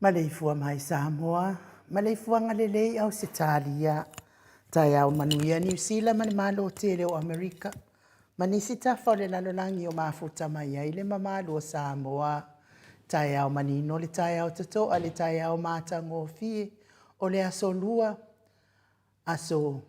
Maleifua mai Samoa, maleifua ngalelei au Sitalia, tai au manuia New Zealand mani malo tele o Amerika, manisi tafa le lalolangi o mafuta mai ai le mamalo o Samoa, tai au manino le tai au toto ale tai au mata ngofie o le aso lua, aso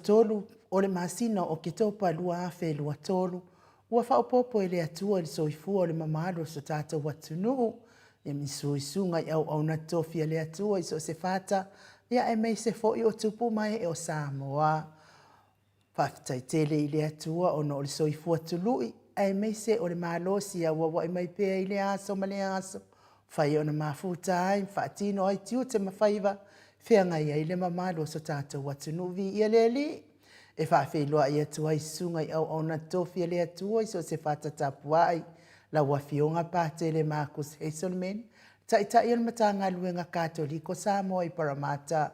tolu o le masina o kitopa lua afe lua tolu, ua whaopopo ele atua le soifua o le mamalo so tata watunuu, e misuisunga i au na tofia le atua i so se fata, ia e mei se fo i o tupu mai e o Samoa. Whaftai tele i le atua o no o le soifua tului, e mei se o le malosi a wawa i mai pea i le aso ma le aso. Whai o na mafuta ai, whaatino ai tiu te mawhaiva, whea ngai ai le mamalo so tata watunuvi i le li. E whaafeilua i atua i sunga i au na tofia le atua i so se fata tapua ai. La wafionga pātele Marcus Heiselman, ta ion matanga luenga Katoliko Samoa i Parramatta.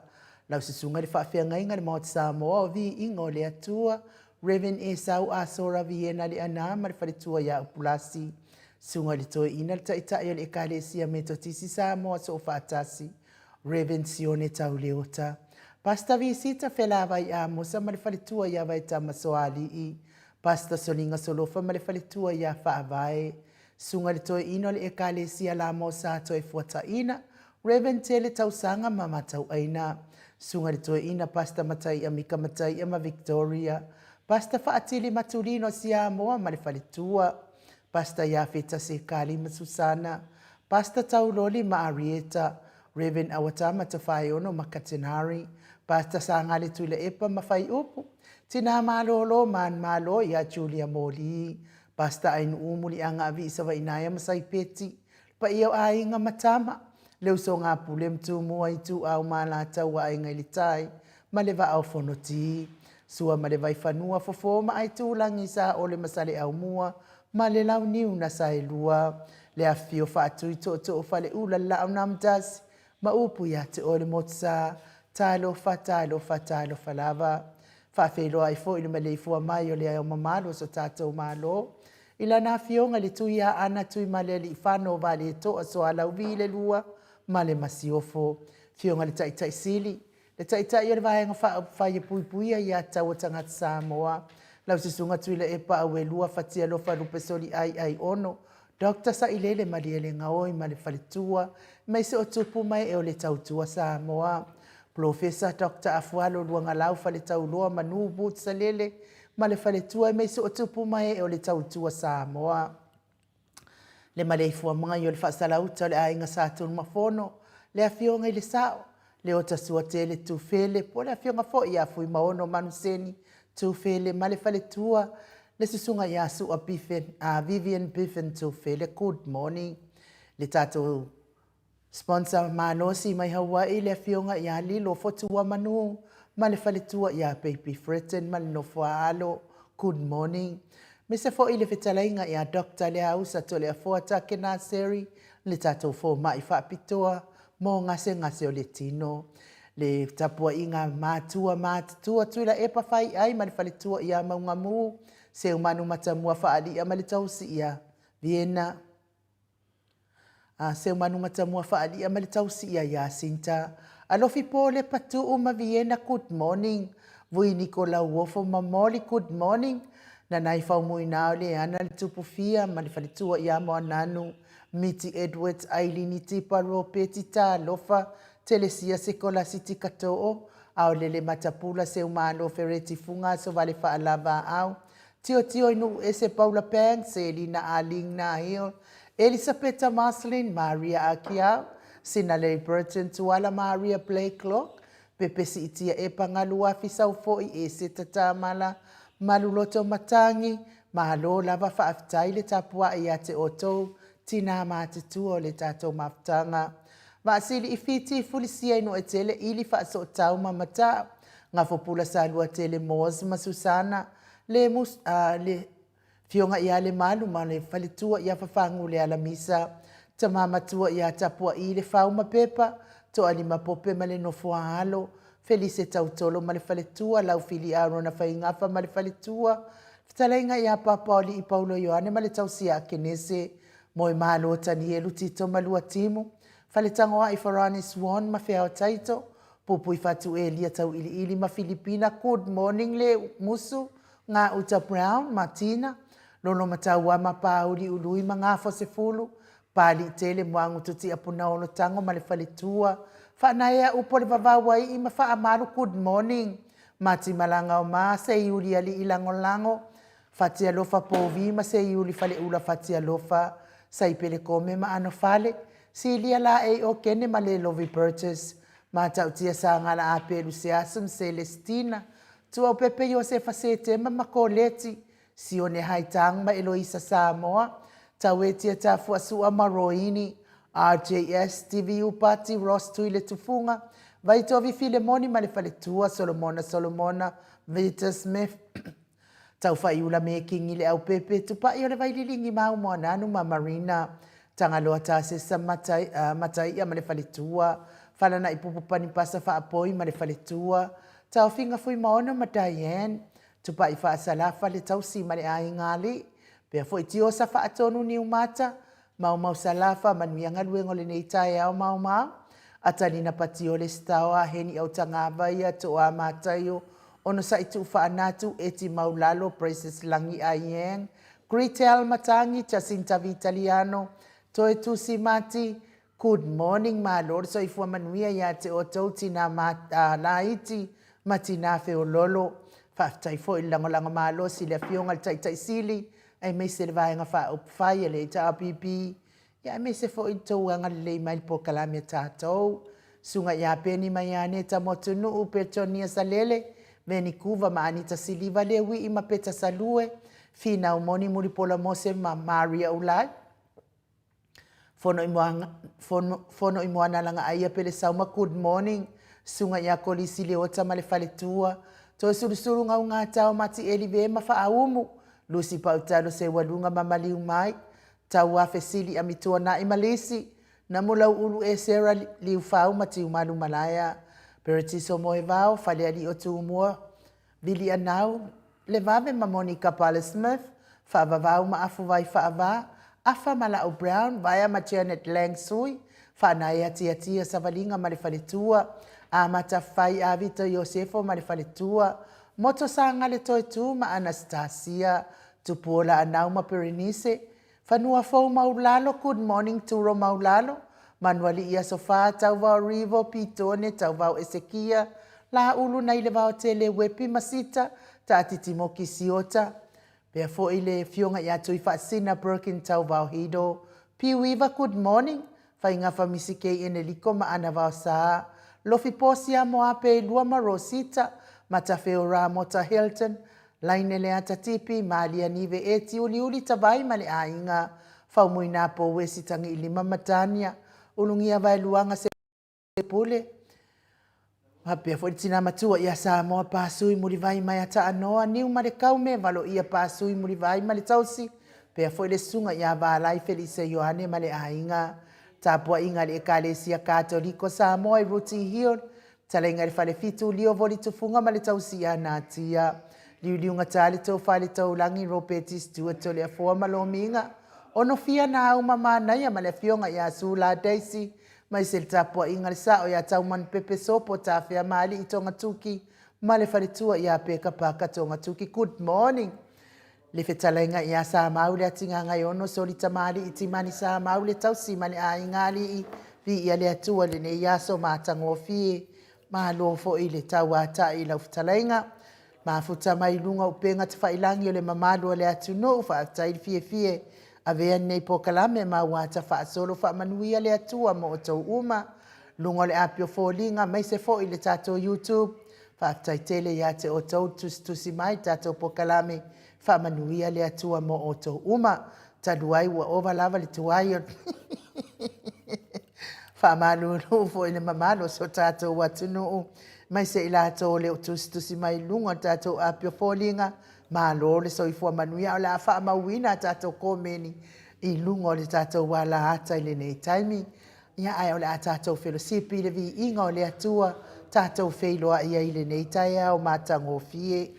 Lau sisunga le whaafia ngai ngari maot Samoa o vi ingo le atua, Reverend Esau Asora Viena le ana ma le whalitua ia upulasi. Sunga le toi ina le ta ion e kalesia metotisi Samoa so whaatasi, Reverend Sione Tauleota. Pasta visita whelava i amosa ma le whalitua ia vai tamasoali i, Pasta solinga solofa ma le whalitua ia whaavae. Sunga le toi ino le ekalesia la mo sa toi fuata ina. Reverend Tele tausanga ma matau aina. Sunga le toi ina pasta matai a mika matai a ma Victoria. Pasta whaatili matulino si amoa ma le whalitua. Pasta ia feta se kali ma Susana. Pasta tauloli ma Arieta. Reverend Awatama tawhai ono ma Katenari. Pasta sanga le tuile epa ma whai upu. Tina malolo man malo ia Julia Moli. Pasta ainu umuli anga avi isawa inaya masai peti. Pa iyo ainga matama. Leu so ngā pule mtu mua i tu au malata wa ainga ilitai. Maleva au fonoti. Sua maleva i whanua fofoma ai tu langi sa ole masale au mua. Male lau niu na sai lua. Le afio whaatu i to o fale ula la au namdasi. Maupu ia te ole motsa talo fa lava. Whawhiloa i fo i lume lei fua mai o le ai o mamalo so tātou malo. Ila nā fionga le tui a ana tui male li whano vale e toa so alau vi le lua male masiofo. Fionga le taitai sili. Le taitai o le vahenga whai pui pui a ia tau o tangata Samoa. Lau sisunga tui le epa au e lua whatia lofa lupe soli ai ono. Dr. sa ilele mali ele ngaoi male whalitua. Mai se o tupu mai e o le tautua Samoa. Professor Dr. Afualo luanga lau fale tau loa manu but sa lele. Male whaletua e meise o tupu mai e o le tautua Samoa. Le male ifua mga i o le whaasalauta o le ainga sātun mafono. Le afionga i le sao. Le o tasua te le tūwhele. Po le afionga fo i afu i maono manuseni tūwhele. Male whaletua le susunga i asu a Vivian Biffen tūwhele. Good morning. Le tātou sponsor Manosi mai Hawaii le fionga ia lilo fotua manu male faletua ia baby Fretten male no foalo good morning me se fo ile fetalainga ia doctor le ausa to le foata kena seri le tato fo mai fa pitoa mo ngase o le tino le tapua inga matua tuila epa fai ai male faletua ia maungamu se umanu matamua fa ali male tausi ia Vienna se manu matamua whaali a male tausi ia Jacinta. Alofi pole patu uma Vienna, good morning. Vui Nicola Wofo mamoli, good morning. Na nai whau mui nao le ana le tupu fia, male whalitua ia moa nanu. Miti Edwards, Ailini Tipa, Ropeti ta lofa, Telesia Sekola City Katoo. Au lele matapula se umano fereti funga so vale whaalava au. Tio inu ese Paula Pang, se Lina Aling na heo. Elisabetta Marcelin, Maria Akia, Sinalei Burton, Tuala Maria Blakelock, Pepe si itia e pangalua fisau foi e se tatamala, Maluloto Matangi, Mahalo lava whaafitai le tapua i ate otou, Tina matutua le tatou maftanga. Vasili i fiti fulisia ino e tele ili whaaso tau mamata, ngafopula sa lua tele Moz Masusana, le fionga ia le malu ma le faletua ia fafangu le alamisa. Ta mamatua ia tapua i le fauma pepa. To alima pope ma le nofua halo. Felice tautolo ma le faletua. Lau fili arona whaingafa ma le faletua. Fitalenga ia papaoli i Paulo Ioane ma le tausia kenese. Moe malo tani elu tito malua timu. Faletangoa i Farani Swan ma fea o taito. Pupu i fatu e lia tau ili ma Filipina. Good morning le musu. Nga Uta Brown, Martina. Lono mataua ma pauli ului mga fose fulu. Pali tele mwangu tuti apuna ono tango male faletua. Whanaya upo le vavawai ima wha amaru good morning. Mati malanga o maa se iuli ali ilango lango. Fatia lofa povi ma se iuli fale ula fatia lofa. Saipele kome ma ano fale. Silia la e o kene male Lovi Burgess. Mata utia sa ngala apelu se asum Celestina. Tua pepe yo se fasete ma makoleti. Sione haitang ma Eloisa Samoa, Tawetia Tafua Sua Maroini, RJS, TVU Party, Ross Tuile Tufunga, Vaitovi Filemoni Malefaletua, Solomona, Vita Smith, Taufaiula making ile au pepe, tupa yole vaililingi mau moananu ma Marina, Tangaloa Tase Matai Malefaletua, Falana Ipupani Pasa Fa Apoi Malefaletua, Taufinga Fui Maona ma Diane, tupa i whaasalafa le tausi mare ai ngali. Pea fo iti osa whaatonu ni umata. Mau salafa manuianga luengo le neitai au mau. Atani na pati o le stawa heni au tangawai to a matayo. Ono sa itu whaanatu eti maulalo Princess Langi Ayeng. Gretel Matangi, Jacinta Vitaliano. Toe tusi mati. Good morning ma lord. So ifua manuia ya te o tauti na laiti. Matina feo lolo. Whaftai fo i lango malo si le fionga tai sili. Ai mei se le vaenga wha upwhai le ta pipi. Ia mei se fo i tauanga le mai po kalami tātou. Sunga ia peni mai ane ta motunu upe tonia salele. Veni kuva ma anita siliva le wi ima peta salue. Fina umoni muri pola mose ma Maria Ulai. Fono i moana langa aia pele sauma good morning. Sunga ia kolisi le ota ma le faletua. To suru ngau ngā tau mati elive ma wha aumu. Lucy pautalo se walunga mamaliu mai. Tau a fesili a mitua na i malisi. na mulau ulu e sera liu fau ma tiu malu malaya. Peretiso mo e vau, fale ali o tu mua, vili anau, le vave ma Monica Pala Smith, fa vavau ma afu vai fa ava, afa mala o Brown, vaya ma Janet Lang Sui, fa naya tia tia savalinga ma le fale tua, a mata fai a Vito Yosefo ma le fale tua, moto sanga le toi tu ma Anastasia, tupuola anau ma Perenise, fanua fau maulalo, good morning turo maulalo, Manuali ia sofa tau vau rivo pitone tau vau Esekia la ulu na ile vau tele wepi masita ta atitimo kisiota pea fo ile fionga ia tui sina Birkin tau vau hido piwiva good morning fainga famisi kei ene liko ma ana vau saa lofi posia mo ape lua ma Rosita matafeo Ramota Hilton laine le ata tipi malia nive eti uli tavai male ainga fau muina po wesi tangi ilima matania ulungia vai luanga se pule. Hapea fo tina matua ia sa moa pasui muri vai mai ata anoa niu mare kaume valo ia pasui muri vai male tausi. Pea fo ile sunga ia va lai Felice Yohane male ainga. Tapua inga le ekalesia katoliko sa moa i Ruti Hill. Talenga le fale fitu lio voli tufunga male tausi ia natia. Liunga tali tau fale tau langi ropeti stua tole a foa malominga. Ono fia na au mama na ia male fionga ia sula Daisy mai se tapua inga le sao ia tau man pepe sopo ta fia mali i tonga tuki male faritua ia peka paka tonga tuki good morning le fetalenga ia sa maule atinga ngai ono soli tamali iti mani sa maule tau si male a ingali i vi ia le atua le ne ia so matango fi ma lo fo ile tau ata i la fetalenga ma futa mai lunga upenga te failangi le mamalo le atu no fa tai fie avea nei po kalame ma wata fa solo fa manuia le atua mo to uma lungo le apio folinga mai se fo ile tato YouTube fa tai tele ya te o to tusi mai tato po kalame fa manuia le atua mo to uma taduai wa over lava le tuai fa malu fo ile mamalo so tato watunu mai se ila to le tusi mai lungo tato apio folinga ma lo le soifua manuia o la fa mauina tato komeni i lungo le tato wala ata ile nei taimi ia ai o le tato fellowship le vi inga o le atua tato feiloa ia ile nei taia o matango fie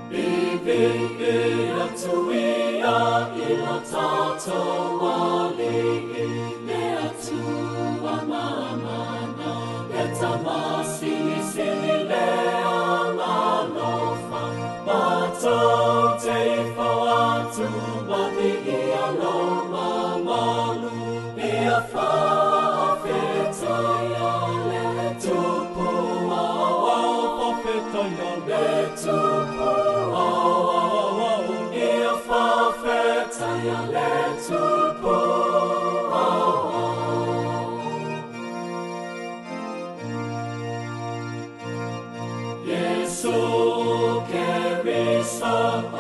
Bibi atuia ila tata wali le atua mamana le tamasi sili le amalofa mato te fatu mati ia lo mamalu ia fa feta ya le tupu awa feta ya le tupu ia le tupu Yesu kerisa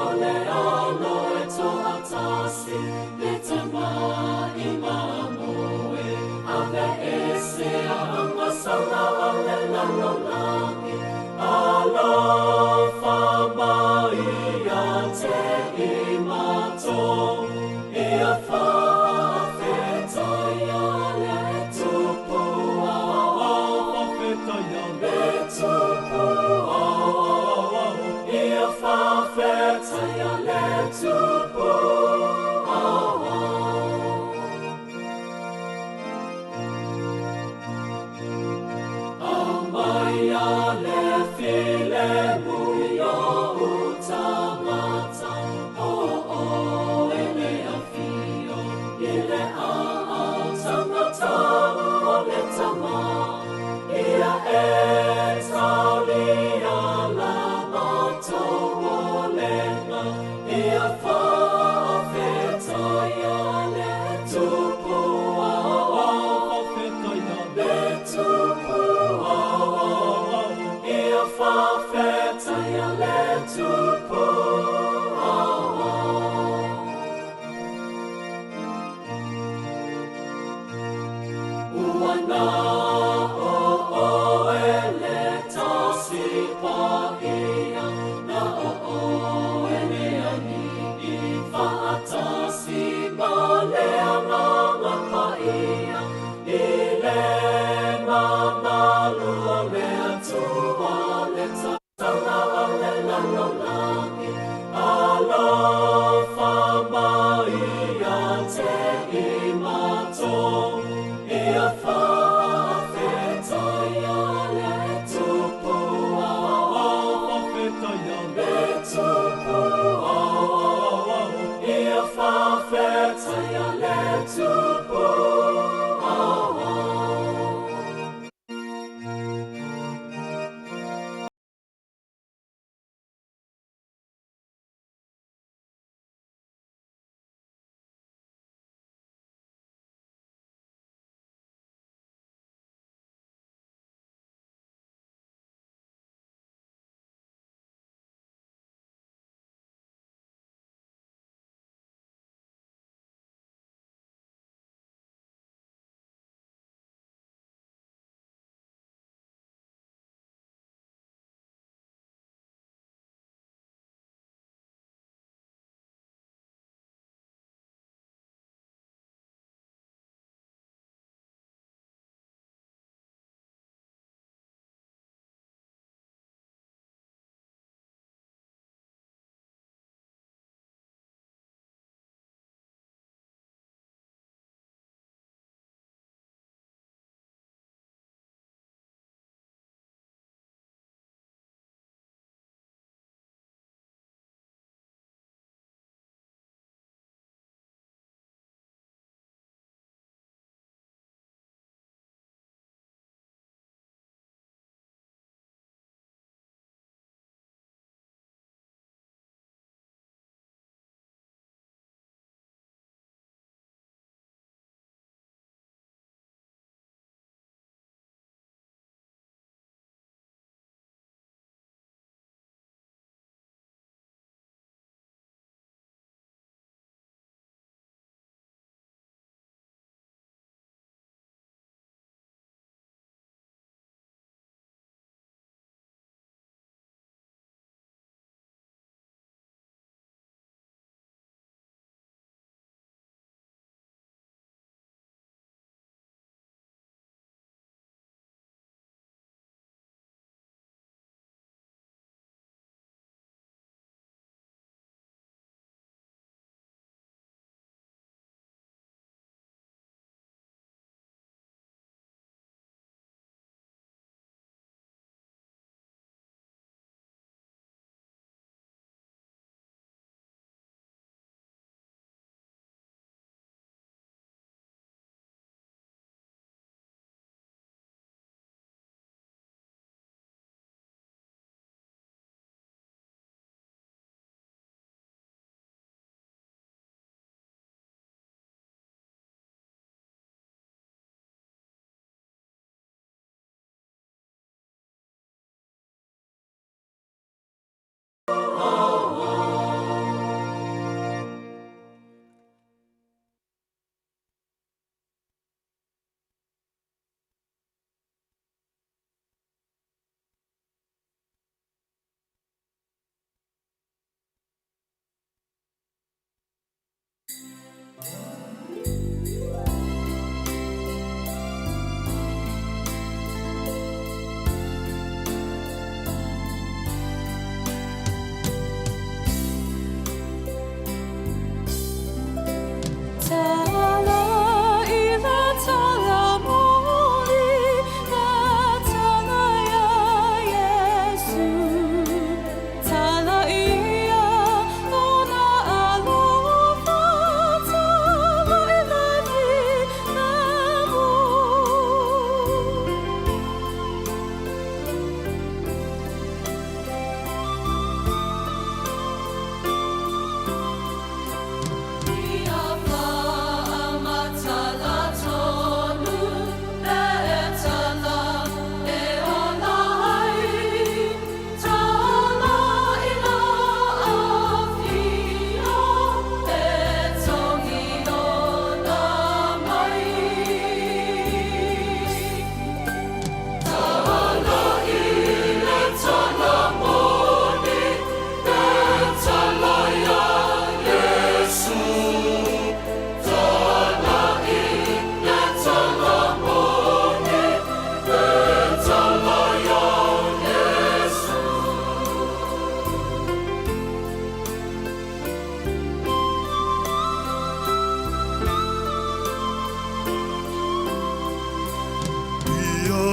ole alo eto atasi le tama imamoe ave ese amasala ale lalolani alo fama iate imato ia fa feta ia le tupu fa feta ia le tupu ia fa feta ia le tupu na o ele tasi paia, na o ele ani I whaatasi ma lea ngā paia, I le mamalu o lea tua le tatanga a le lalolani, alofa mai a te imato, ia whawhetai a le tupu a whawhetai a le tupu a ia whawhetai a le tupu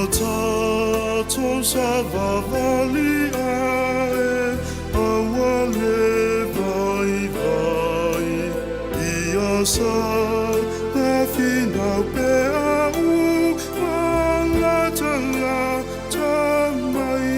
tato savavali ae, awale vai vai, ia sa na finau pe au, ala tala tamai.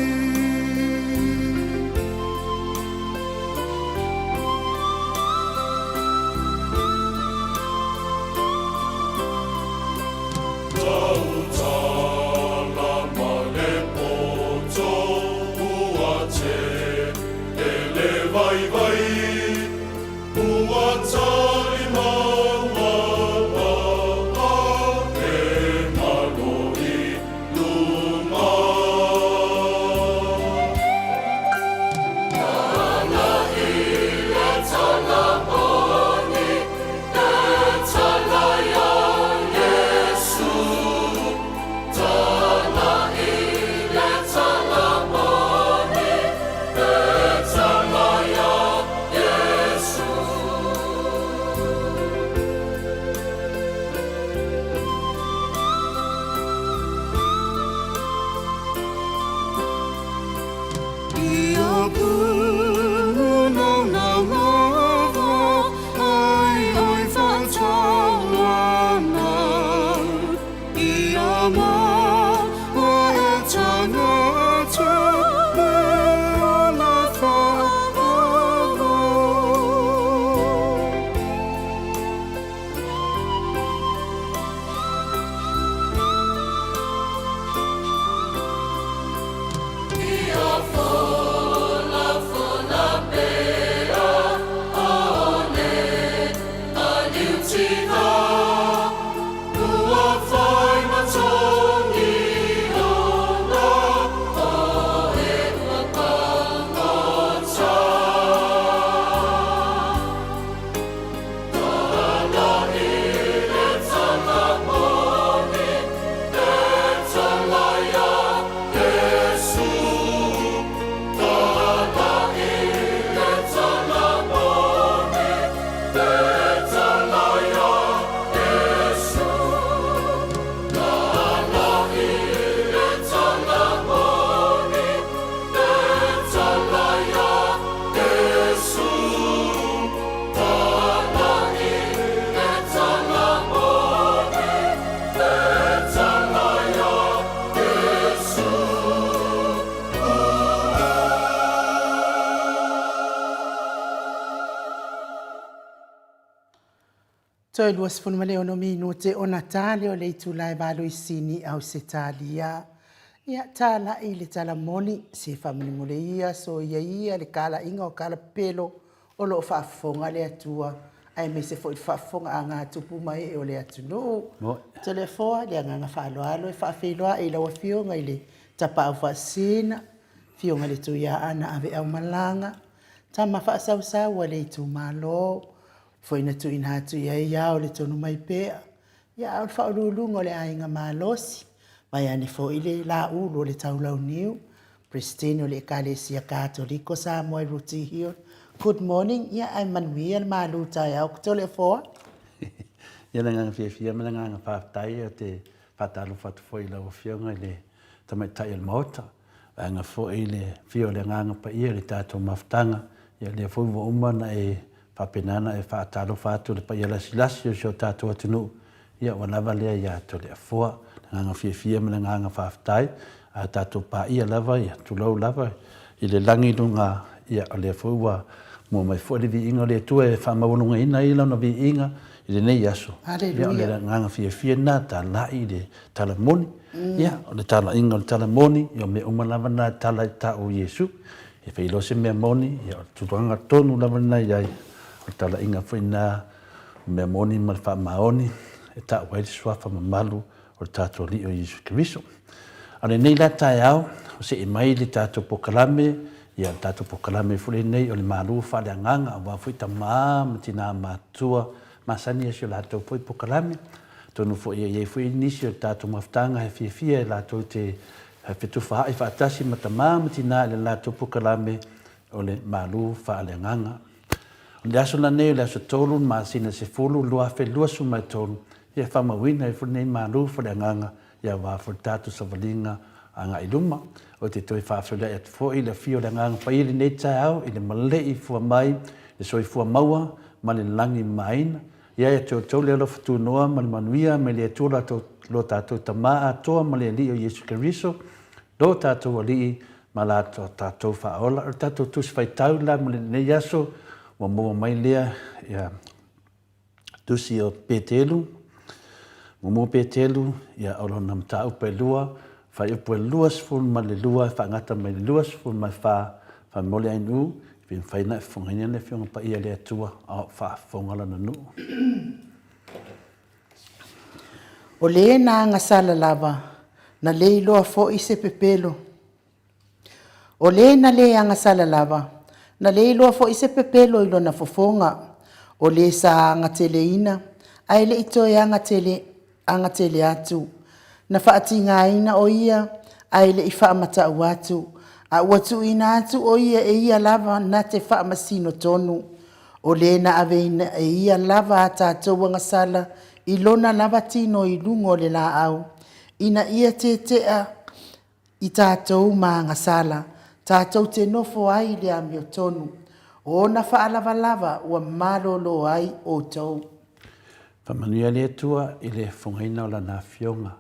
Toi lua sifunu male ono minu te o Natale o le itulai valo isini au se talia. Ia tala i le tala moni se famili mole ia so ia le kala inga o kala pelo o lo whaafonga le atua. Ai me se fo i whaafonga a ngā tupu mai o le atunu. Telefoa le nganga whaaloalo e whaafeiloa e lawa fionga i le tapa au whaasina. Fionga le tuia ana ave au malanga. Tama whaasau le itu malo. Foi na tu ina tu ia o le tonu mai pea. Ia au whaolulunga o le ainga malosi. Mai ane fo ile la ulu o le taulau niu. Pristine o le ekalesia katoliko sa moe ruti hio. Good morning. Ia ai manuia le malu tai au kuto le foa. Ia na nganga fia mana nganga whaatai o te whatalo whatu foi la o fionga le tamai tai al maota. Anga fo ile fio le nganga pa ia le tato maftanga. Ia le fo vo umana e papenana e whaatalo whatu le pa ia la silasi o sio tato atunu. Ia wanava lea ia to le foa. Nganga fia mana nganga whaatai. A tato pa ia lava ia tulau lava. I le langi lunga ia o le fo ua mo mai fo le vi inga le tua e whamawununga ina ila na vi inga. I le nei aso. Ia o le nganga fia na ta lai le talamoni. Ia o le tala inga o le talamoni. Ia me umalava na tala i ta o Yesu. E whailo se mea moni. Ia o tutuanga tonu lava na iai. O tala inga whaina mea moni ma le wha maoni. E ta wairi swafa ma malu o le tato li o Yesu Kiriso. A le nei la tae au. O se e mai le tato pokalame. Ia tato pokalame fule nei o le malu wha le anganga. A wafui ta maa matina matua. Masani asio la tau poi pokalame. Tonu fo ia iei fui nisi o tato maftanga he fia la tau te fitu wha i whaatasi matamaa matina le la tau pokalame o le malu wha le anganga. O le aso la nei o le aso tolu ma sina se fulu lua fe lua sumai tolu. Ia whamawina e fule nei malu wha le anganga. ia wa furtatu sa valinga anga i luma o te toi whaafura e fo i le fio le nganga pa i le nei tai au i le malei fua mai le soi fua maua ma le langi maina ia e tau le alofa tūnoa ma le manuia me le tūra lo tātou tamaa atoa ma le li o Yesu Keriso lo tātou alii ma la tātou whaola o tātou tusi whaitau la ma le nei aso wa mua mai lea ia tusi o Petelu mua Petelu ia olo nam tau pe lua fai upo e luas fun ma le lua fa ngata mai le luas fun mai fa mole ainu pin fai na fonga ne fiona pa ia le atua a fa fonga la nu O le na ngasala lava na le loa fo i se pepelo. O le na le ngasala lava na le loa fo i se pepelo i lona fofonga. O le sa ngateleina ai le ito e angatele atu. Na whaatinga ina o ia ai le i whaamata watu. A watu ina atu o ia e ia lava na te whaamasino tonu. O le na aveina e ia lava a tātou ngasala i lona lava tino i lungo le la au. Ina ia te tea i tātou maa ngasala. Tātou te nofo ai le amio tonu. O na whaalava lava ua malolo ai o tau. Pamanuia le tua i le fongaina o la na fionga.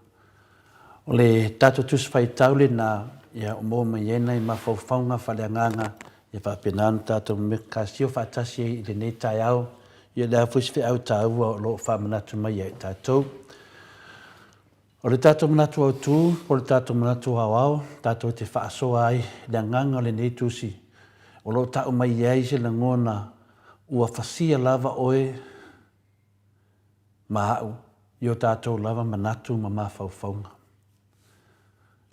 O le tātou tusi whaitau le na ia o mō mai ena i mawhauwhaunga whaleanganga ia whapenanu tātou me kāsio whaatasi i le nei tai au ia le awhiswhi au tāua o lo whamanatu mai ai tātou. O le tātou manatu au tū, o le tātou manatu au au, tātou te whaasoa ai le anganga o le nei tusi. O lo tāu mai ai se la ngona ua whasia lava oe mahau i o tātou lava manatu ma mawhauwhaunga.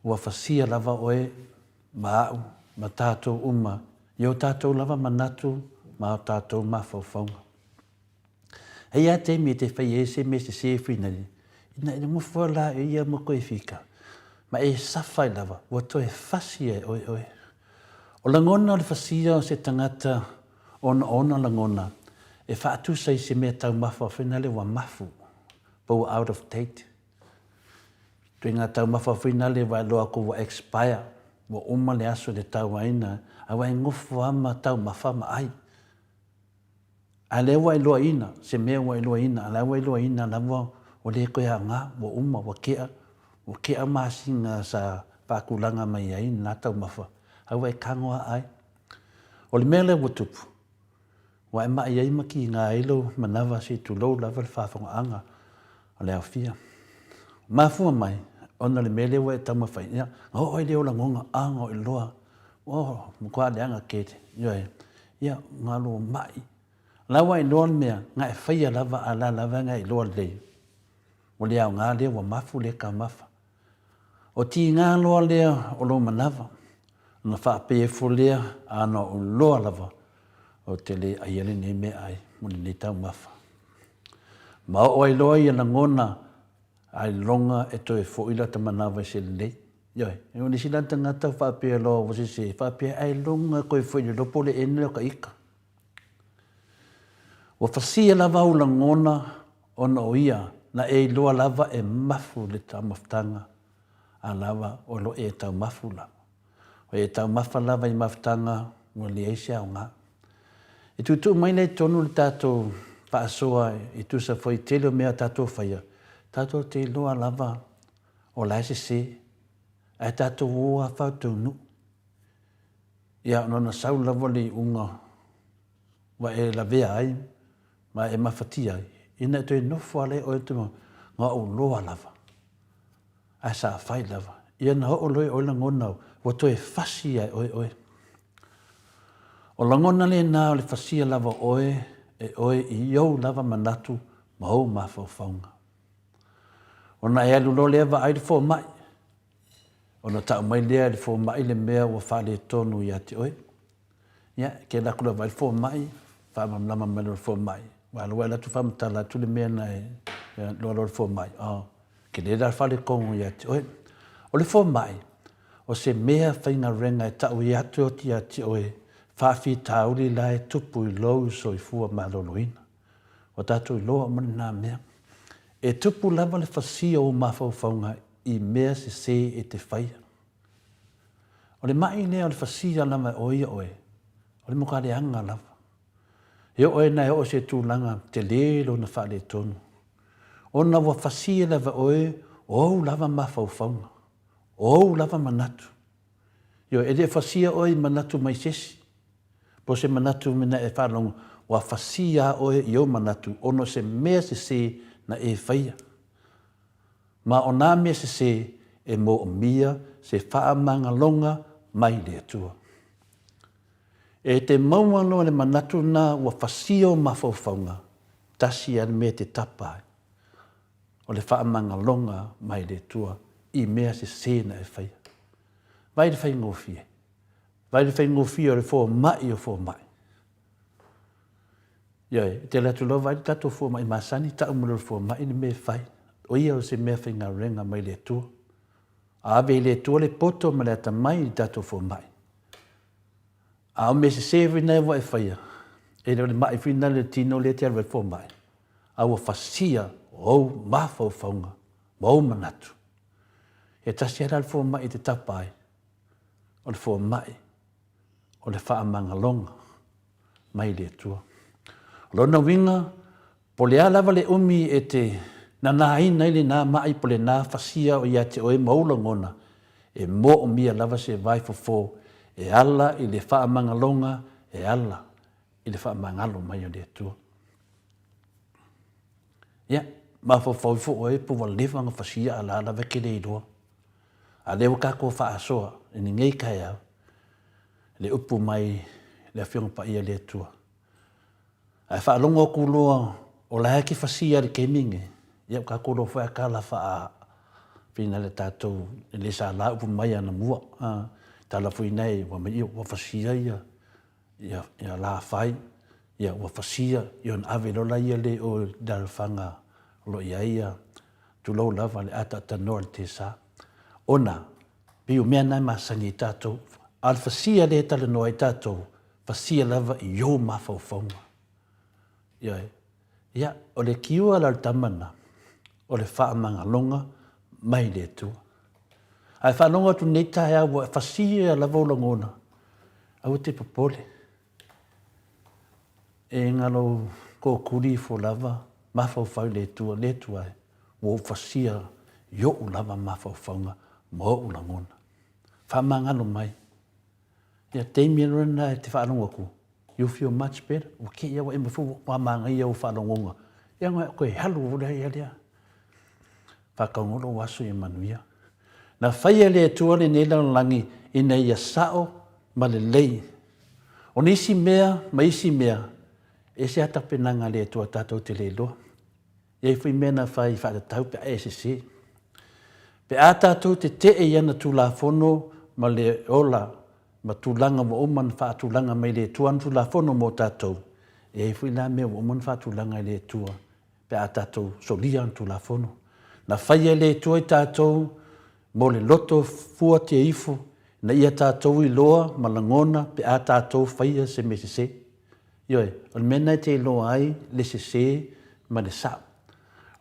Ua whasia lava oe mahau ma tātou uma i o tātou lava manatu ma o tātou mawhauwhaunga. Hei a te me te whai e se me se se whinari. Ina ina mufua la e ia mo koe whika. Ma e sawhai lava, ua toe whasi e oe oe. O langona o le whasia o se tangata ona langona. E whaatu sei se mea tau mawha whinale wa mafu. Pau out of date. Tui ngā tau mawha whinale wa loa ko wa expire. Wa uma le aso le tau aina. Awa e ngofu ama tau mawha ma ai. A le wa loa ina, se mea wa loa ina. A le wa loa ina lawa o le koe a ngā, wa uma, wa kea maasinga sa pākulanga mai ai nā tau mawha. Awa e kangoa ai. O le mea le watupu. Wa e mai ai maki ngā ilo manawa si tu lou lava le whāwhanga anga. O le au fia. Mafua mai, ona le mele wa e tama whai. Ngā oi leo la ngonga anga o i loa. Oh, mkua le anga kete. Ia, ngā loa mai. Lawa i loa mea, ngā e whaia lava a la lava ngā i loa lei. O lea o ngā lea wa mafu le ka mafa. O ti ngā loa lea o lo manawa. Na whaape e fo lea ana o loa lava. O te le aiele ne me ai, muni ne tau mafa. Ma o ai loa i ana ngona ai longa e toi fo ila ta manawa se le. Ioi, e uni silanta ngā tau whaape e loa wasi se, whaape ai longa koe fo ila lopo le ene o ka ika. Wa whasia lava u la ngona ona o ia na e loa lava e mafu le tau maftanga a lava o lo e tau mafu lava. O e tau mafa lava i maftanga o le eise au ngā. E tutu mai nei tonu le tātou whaasoa i tusa foi tele o mea tātou whaia. Tātou te loa lava o laise se ai tātou oa whautou nu. Ia nona sau lava li unga wa e la vea ai ma e mawhatia ai. Ina e toi nofu ale o e tumo ngā o loa lava. Ai sa whai lava. Ia na ho o loi o la ngonau wa toi whasi ai oe oe. O langona le nā o le whasia lava oe e oe i iau lava manatu ma hou mawhauwhaunga. O na e alu lo lewa ai le fō mai. O na tau mai lea le fō mai le mea wa whale tonu i ati oe. Ia, ke lakula vai le fō mai, whamam lama mai le fō mai. Wa lua la tu whamatala tu le mea nei loa le fō mai. Ke le la whale kongu i ati oe. O le fō mai, o se mea whainga renga e tau i ati o ti ati oe. Whaafi tauri la e tupu i lou so i fua maloloina. O tātou i loa mani nā mea. E tupu lava le whasia o mawhauwhaunga i mea se e te whaia. O le mai lea o le whasia lama oia oe. O le mokareanga lava. E oe na e o se tūlanga te lelo na whale tonu. O na wa whasia lava oe, o lava mawhauwhaunga. O lava manatu. Yo e de whasia oe manatu mai sesi. Po se manatu mina e whalonga, wa whasia oe i o manatu, ono se mea se na e whaia. Ma o nā mea se e mo o mia, se whaamanga longa mai le atua. E te mauano le manatu na wa whasia o mawhauwhaunga, tasi an me te tapai. O le whaamanga longa mai le atua, i mea se na e whaia. Vai le whai ngofie. Vai le whai ngofie o le fō mai o fō mai. Ioi, te latu lo vai tato fō mai masani, ta umuro fō mai ni me whai. O ia o se mea whai ngā renga mai le atua. A ave le atua le poto ma le ata mai ni tato fō mai. A o me se sewe nei wa e whaia. E le mai whina le tino le te arwe fō mai. A wa whasia o mawhau whaunga, ma o manatu. E tasi ara le fō mai te tapai. O le fō mai. O le whaamanga longa. Mai le atua. Lona winga, po le alawa le umi e te na naina ili nā mai po le nā whasia o ia te oe maula ngona. E mo o mia lava se vai fō. E ala i le whaamanga longa, e ala i le whaamanga alo mai o le atua. Ia, ma fō oe po wa lewanga whasia ala ala weke le idoa. A leo kako whaasoa, e ni ngei kai au. Le upu mai le awhionga pa ia le atua. Ai whaalonga o kuloa o la heki whasia le keminge. Ia ka kuloa whai akala wha whina le tātou le sa la upu mai ana mua. Tala fui nei wa mai wa whasia ia la whai. Ia wa whasia ion ave lola ia le o dalwhanga lo ia tulau lava le ata tanoa le te sa. Ona, piu mea nai masangi tātou. Al whasia le tala noa i tātou. Whasia lava i o mawhauwhaunga. Ia, o le kiua la tamana, o le whaamanga longa, mai le tua. Ai whanonga tu nei tae au, whasia la vaulangona, au te papole. E ngalo ko kuri fo lava, mawhauwhau le tua, wo whasia yo lava mawhauwhaunga, mo ulangona. Whamanga no mai. Ia teimia rana e te whanonga ku. You feel much better. O ke ia wa e mafu wa manga ia o whanongonga. Ia ngoi koe halu ura ia lea. Whakaungolo waso i manuia. Na whaia lea tua le nela langi ina ia sao ma le lei. O nisi mea, ma isi mea. E se atapenanga lea tua tātou te le loa. Ia i whi mea na whai whatatau pe a se. Pe a tātou te e iana tu la fono ma le ola. Ma tūlanga wa oman wha tūlanga mai le tua tu la fono mo tātou. E fui la mea wa oman wha tūlanga le tua. Pe a tātou solia tu la fono. Na whaia le tua i tātou mo le loto fua te ifu. Na ia tātou i loa ma langona pe a tātou whaia se me se. Ioi, o le mena te loa ai le se ma le sao.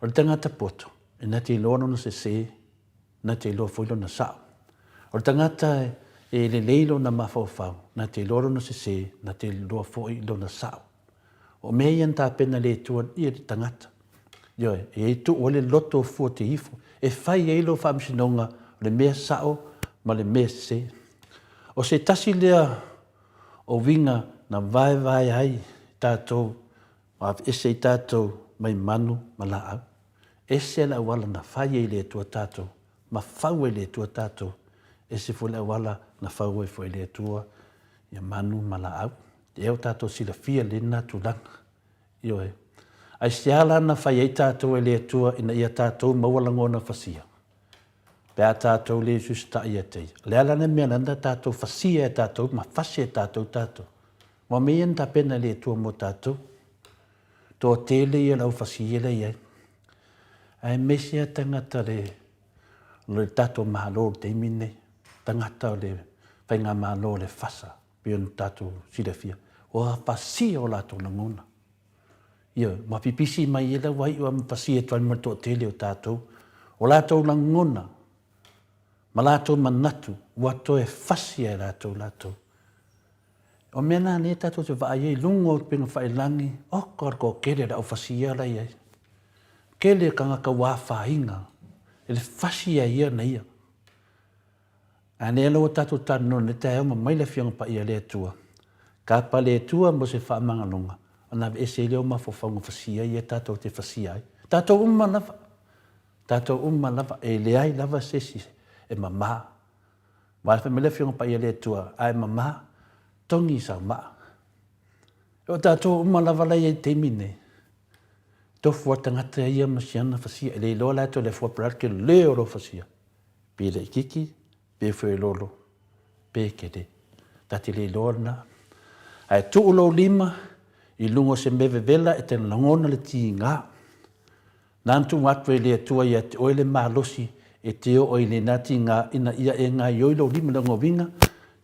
O le tangata poto. E na te loa no se, na te loa fuilo na sao. O le tangata e le leilo na mawhauwhau, na te loro no se, na te loa fōi lo na sao. O mea ian tā pena le tua i le tangata. Ioi, e tu o le loto fua te ifo, e whai e ilo whamsinonga le mea sao ma le mea se. O se tasi lea o winga na vai ai tātou, ma ese i tātou mai manu ma la au. Ese la wala na whai e le tua tātou, ma whau e le tua tātou. Ese fule wala na whau e fwoi le tua, ia manu ma la au. Te eo tātou sila fia lina tūlanga. Ioi. Ai siala na whai ei tātou e le tua ina ia tātou maualangona whasia. Pea tātou le justa ia tei. Leala na mea nanda tātou whasia e tātou, ma whasi e tātou. Wa meien tā pena le tua mo tātou. Tō tele ia lau whasia le iai. Ai mesia tangata le tātou mahalo te imine. Tangata o le whainga mahalo le whasa. Pion tātou silafia. O a whasia o lātou langona. Ia, ma pipisi mai ila wai ua mpasi e tuan mato tele o tātou. O lātou langona, Ma lātou manatu, ua toe fasi e lātou. O mea nā ne tātou te whaai e lungo o pinga whailangi, o ko kere rau fasia lai ai. Kele kangaka wā whainga, e le fasi e ia na ia. A ne alo tātou tāno ne te au ma maile fianga pa ia le atua. Ka pa le atua mo se whaamanga longa. Ana e se leo ma fofaunga fasia ia tātou te fasia ai. Tātou umma lava e le ai lava sesi e mama. Mai fa mele fianga pa ia le atua, ai mama, tongi sa ma. O tātou umma lava lai e te mine. Tofu o tangata ia masiana fasia, e le loa lai to le fua pratke leo ro fasia. Pe le ikiki, pe fwe lolo, pe kede. Tati le loa na. Ai tu ulo lima, i lungo se meve vela e te langona le ti ngā. Nantu watwe le atua ia te oile mahalosi e te o oile nati ngā ina ia e ngā ioilo lima le ngovinga,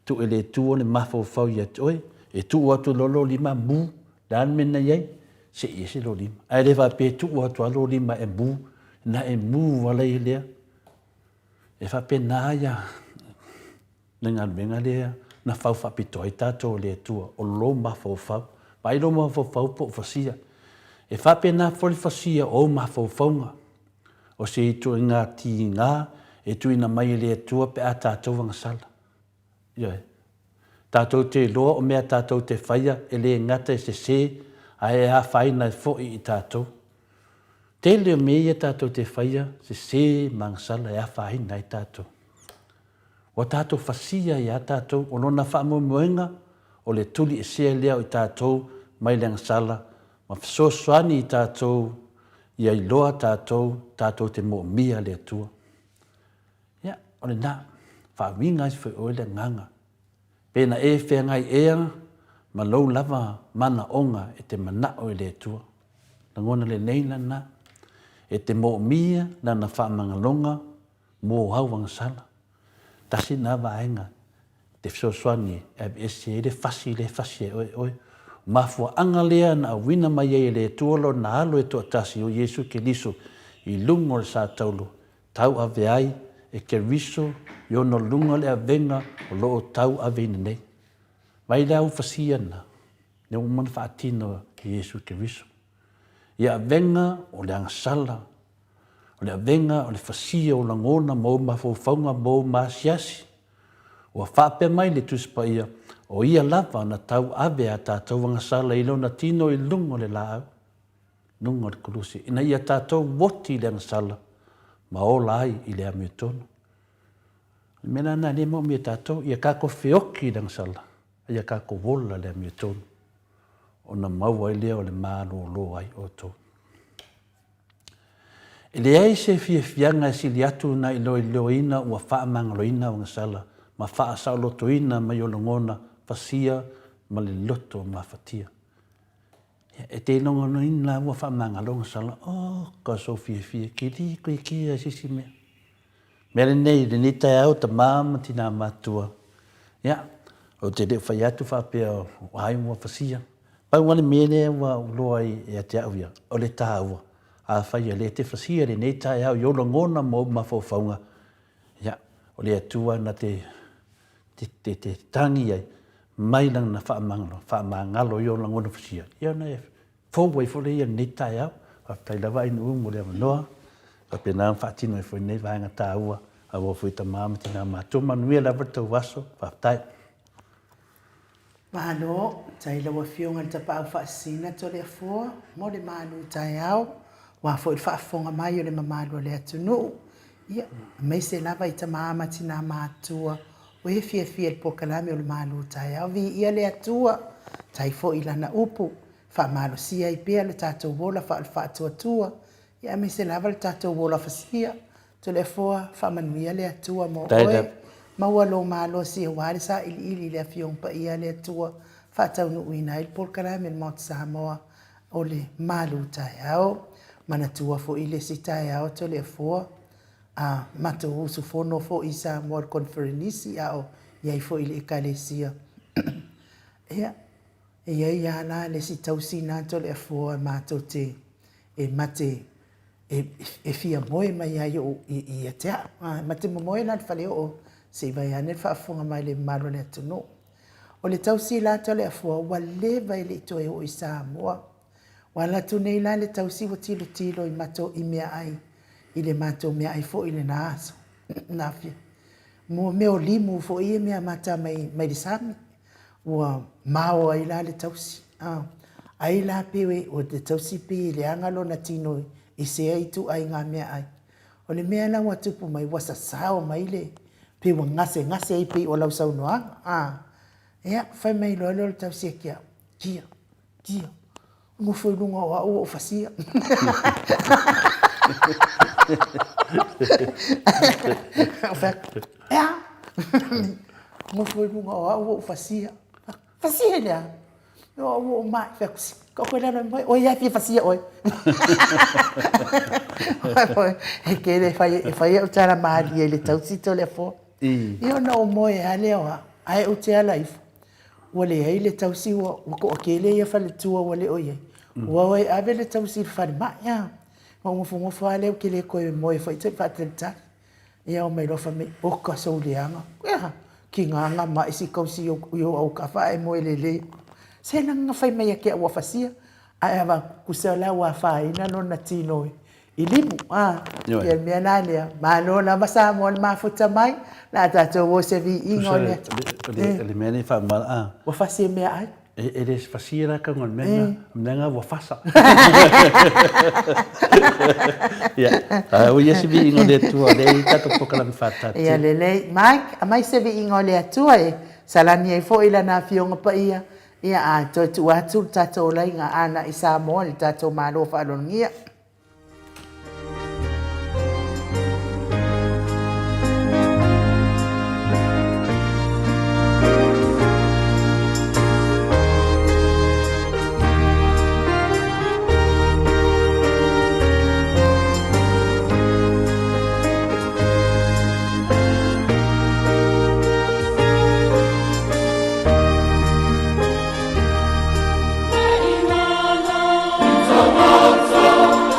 tu ele tuo le mafau ia te oi, e tu watu lolo lima mu, dan mena iei, se ia se lo lima. Ai le pe tu watu alo lima e mu, na e mu wala i lea. E pe na ia, le ngā luenga lea, na fau whapito i tātou le tua, o lo mafau. Pai lo mafau po fasia. E pe na foli fasia o mafau. O se i tu ngā ti ngā, e tu ina mai le tua pe a tātou wangasala. Ia e. Tātou te loa o mea tātou te whaia, e le ngata e se, a e a whaina e fo i tātou. Te leo mea tātou te whaia, se mangasala e a whaina i tātou. O tātou fasia i a tātou, o lona whaamuenga, o le tuli e se leo i tātou, mai le ngasala, ma whasosoani i tātou, ia i loa tātou te mo mia le atua. Ia, o le nā, whaawinga i whai oile nganga. Pena e whengai ea, ma lou lava mana onga e te mana o le atua. Nangona le neina nā, e te mo mia na na whaamangalonga, mo hauwanga sala. Tasi nā waenga, te whasosoani e se le fasi e oi. Mafua anga lea na wina mai e le tuolo na alo e toa tasi o Yesu ke liso i lungo le sa taulu. Tau ave ai e ke riso i ono lungo le avenga o loo tau ave nei. Mai lea ufasia na, ne umana whaatino ki Yesu ke riso. Ia avenga o le angasala, o le avenga o le fasia o langona mo mafaufaunga mo masiasi. Ua whape mai le tuspa ia, o ia lava na tau ave a tātou wangasala i lona tino i lungo le lao. Lungo le kulusi. Ina ia tātou woti le angasala, ma o lai i le ame tono. Mena na ne mo mi tātou, ia kako whioki le angasala, ia kako wola le ame tono. O na maua i leo le mālo lo ai o tō. E le ai se fianga si li atu na i loina ua whaamangaloina o ngasala, ma wha sa lotoina mai o longona, fasia ma le loto ma fatia. E te longona ina ua whaamangaloina sala, ka so fia, ki li koe kia sisi mea. Mea le nei, le nita au ta māma tina mātua. Ia, o te leo whai atu whapea o hai mua fasia. Pau wale mene ua uloa i a te au ia, o le tā ua. A whai a le te fasia le nei tai au, i o longona mo mawhauwhaunga. Ia, o le atua na te tangi ai, mai lang na whaamangalo i o langona fasia. Ia na e fōwai fōle ia nei tai au, whai lawa inu mo le amanoa, ka pena whaatino e fōi nei vaenga tā ua, a wā fōi ta māmati nā mātua manuia lawa tau waso, whaatai. Mahalo, tai lawa fionga le tapa au whaasina to le afua, mo le manu tai au, wā fōi le whaafonga mai o le mamalu le atunu. Ia, mai se lava i ta māmati nā mātua, o he fia le pokalame o le malu tai au vi ia le atua tai fo i lana upu fa malu sia i pea le tātou wola fa atua ia me se lava le tātou wola fasia to le foa fa manuia le atua mo oe ma ua lo malo sia wale sa ili le afiong pa ia le atua fa tau nu uina il pokalame mo Samoa o le malu tai au manatua fo i le si tai au to le foa mato usu fono fo isa mor conferenisi ao ia fo ile ekalesia ia la le si tausina to le fo mato te e mate e fia moe mai ai o i atea. Ma te moe la whale o se vai ane whaafunga mai le maro le atunu. O le tausi la tau le afua wa le vai le ito e o i Samoa. Wa la tu nei la le tausi wa tilo tilo i mato i mea ai. I le mato mea ai fo i le na aso. Na fia. Mo meo limu fo i mea mata mai le sami. Wa mao ai la le tausi. Ai la pewe o te tausi pe le angalo na tino i se ai tu ai ngā mea ai. O le mea la watupu mai wasa sao mai le. Pe wa ngase ai pe o lau sau noanga. Ea, fai mai loa le tausi e kia. Kia. Ngo foi lunga o au o fasia. Ea. Ngo foi lunga o au o fasia. Fasia lea. O mai fekusi. Ko koe lana mai. O ia fia fasia oi. E ke le fai au tara maari e le tausi to le fo. Io na o moe a leo ha. Ai o te ala ifu. Wale ai le tausi wa ko akele ia fale tua wale o ia. Wa wai ave le tausi fale ma ya. Ma mo fa le ke le ko mo fa te fa te ta. Ia o mai lo fa me o ka so le anga. Ya ki nga ma isi kausi yo au ka fa e mo le. Se na nga fai mai ke wa fasia. Ai ava kusela wa fa ina no na tino. Ilimu ya me na le ma no na masa mo ma futa mai. La tato wo se vi ingole. Le mene fa mal Wa fasia me ai. Ele fasia ka ngol menga wa fasa. Ya, o ia se vi ingole tu le tato pokala mi fata. Ya le mai se vi ingole atu e salani e fo ila na fionga pa ia. Ia a to tu atu tato lai nga ana isa mo le tato malo fa longia. Tomato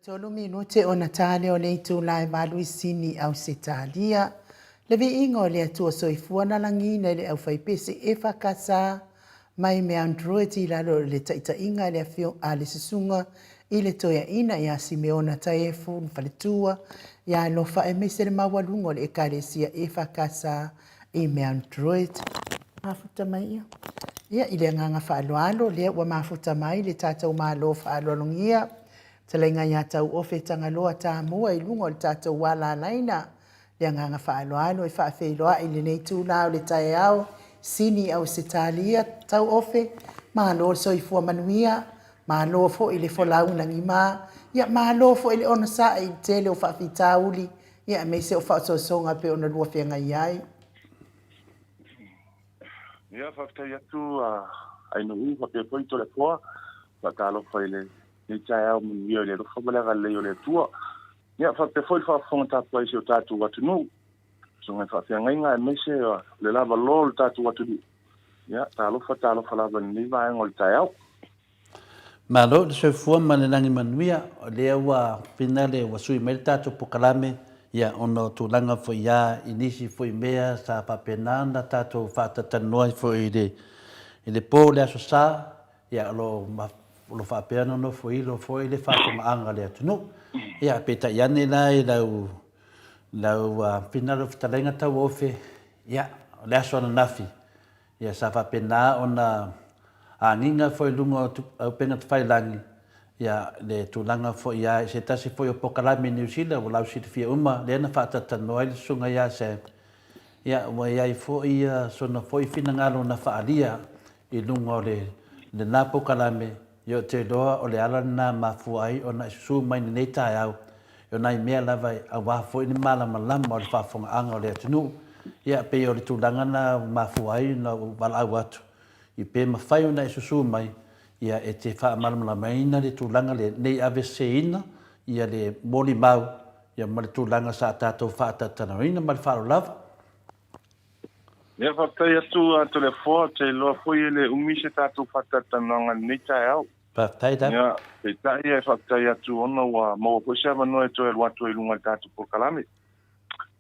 Tolu minute o Natalia o le itu lai malu isini au setalia. Le vi ingo le atua soifua na langina le au faipesi e whakasa mai me Android i lalo le taita inga le afio a le sisunga i le toia ina i a Simeona Taefu whaletua i a lofa e mese le mawalungo le ekaresia e whakasa i me Android. Mafuta mai ia. Ia i le nganga whaaloalo le wa mafuta mai le tatau malo whaalolongia. Talenga ia tau ofe tangaloa tā mua i lungo le tātou wala laina. Le nganga whaaloalo i whaafeiloa i le nei tūlao le tae au. Sini au se talia tau ofe. Mahalo soifua manuia. Mahalo fo i le folauna ngi maa. Ia mahalo fo i le ona saa i tele o whaafitauli. Ia meise o whaasosonga pe ona lua whianga iai. Ia whaftai atu ai no ui whape poito le poa. Whakalo whaile. Ni tae au muni o le rofa malaga leo le tua. Ia whape foi whaafonga tāpua isi o tātu watu nou. So ngai whawhia inga e mese le lava lo le tātu watu nou. Ia tā lofa lava ni vaenga o le tae au. Malo le soifua ma le langi manuia o lea ua pinale ua sui mai le tātu pokalame ia ono tūlanga fo ia inisi fo i mea sa papenana tātu whaatatanoa fo i le pō le aso sā ia lo whaapeano no fo i le whaatonga anga le atunu. Ia peta iane lai lau pinalo fitalenga tau ofe ia le aso ana nafi ia sa whapena ona anginga foi lungo au penga whailangi ia le tūlanga fo ia se tasi foi o pokalame New Zealand o lau sitifia uma le ana whaatatanoa le sunga ia se ia ua iai fo ia sona foi finangalo na whaalia i lungo le nā pokalame yo te loa o le ala na mafuai o na isu mai nei tae au o nai mea lava a wafo ni malama lama o le whafonga anga o le atunu ia pe o le tūlanga na mafuai na wala au atu i pe mawhai o na isu mai ia e te wha malama mai na le tūlanga le nei ave seina ia le moli mau ia ma le tūlanga sa tātou whaatatana ina ma le wharo lava. Ia whaktai atu a le fōa te loa fōi le umise tātou whaatatana nei tae au. Whaktai da? Ia, pe tai e whaktai atu ona wa maua poisama noe toe luatu e lunga tātou pokalame.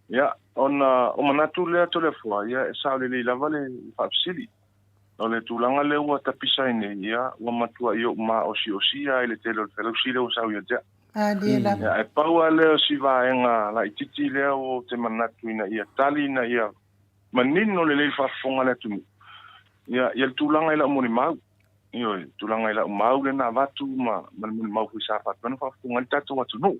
Ia, ona o manatu lea to le fōa, ia e sao le lava le whaapsili. O le tūlanga le ua tapisa ine, ia, ua matua i o ma osi ia, le telo le felausi le o sao ia tea. Ia, e paua leo si vaenga, la ititi leo o te manatu ina ia tali ina ia, manino le whaafonga le tunu. Ia, le tūlanga ila umoni mau. Io tulanga ila mau le na watu ma mau fu sa fa pano fa funga tatu watu no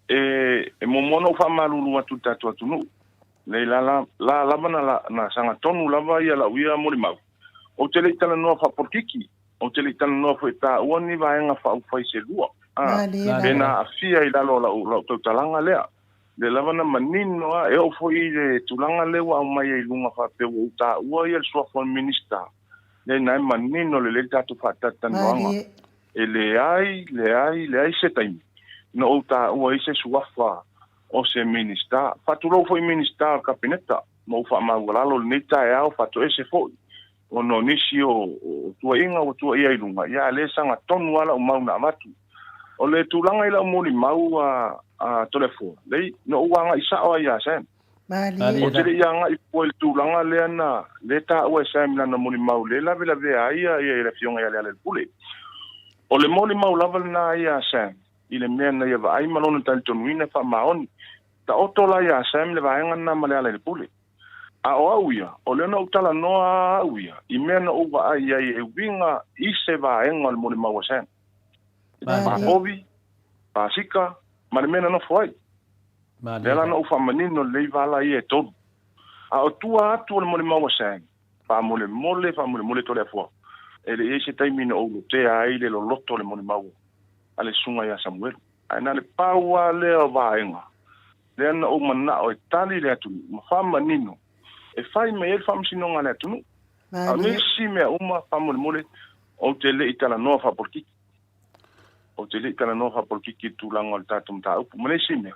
e momono fa malulu watu tatu watu no le la bana na sanga tonu lava ia la uia mo mau o tele tala no fa porkiki o tele tala no fa ta oni va nga fa se lua bena afia ila lo to talanga le lava na manino e o foi le tulanga le wa mai i lunga fa pe o ta o ia so fa minister le nai manino le tatu whaatatanoanga. E le ai se taimi. No o ta ua ise suafa o se minista. Whatulou foi minista kabineta. Mo wha maualalo le neita e au whatu ese foi. O no nisi o tua inga o tua ia ilunga. Ia le sanga tonu ala o mauna amatu. O le tūlanga ila o moli mau a tolefoa. Lei, no uanga isa o ia sen. O tere ia nga i poe le tūlanga lea na le ta ua sa mina na moli mau le lave aia ia le fionga ia le pule. O le moli mau lava na ia sa i le mea na ia va ai malona tali tonuina wha maoni. Ta otola ia sa le vaenga na male le pule. A o au ia, o le na utala noa au ia, i mea na uwa ai ai e winga i se vaenga le moli mau sa. Pa ovi, pa sika, ma le mea na fuai. Lela na ufa manino le vala i e tolu. A o tua atu le mole maua sang. Fa mole tole fua. E le eise taimina o te ai le loto le mole maua. A le sunga ia Samuel. A na le paua le o vaenga. Le ana o mana o e tali le atu. Ma fa manino. E fai me e fa msinonga le atu. A nisi mea uma fa mole o te le itala noa fa porkiki. O te le itala noa fa porkiki tūlanga o le tātum tā upu. Ma nisi mea.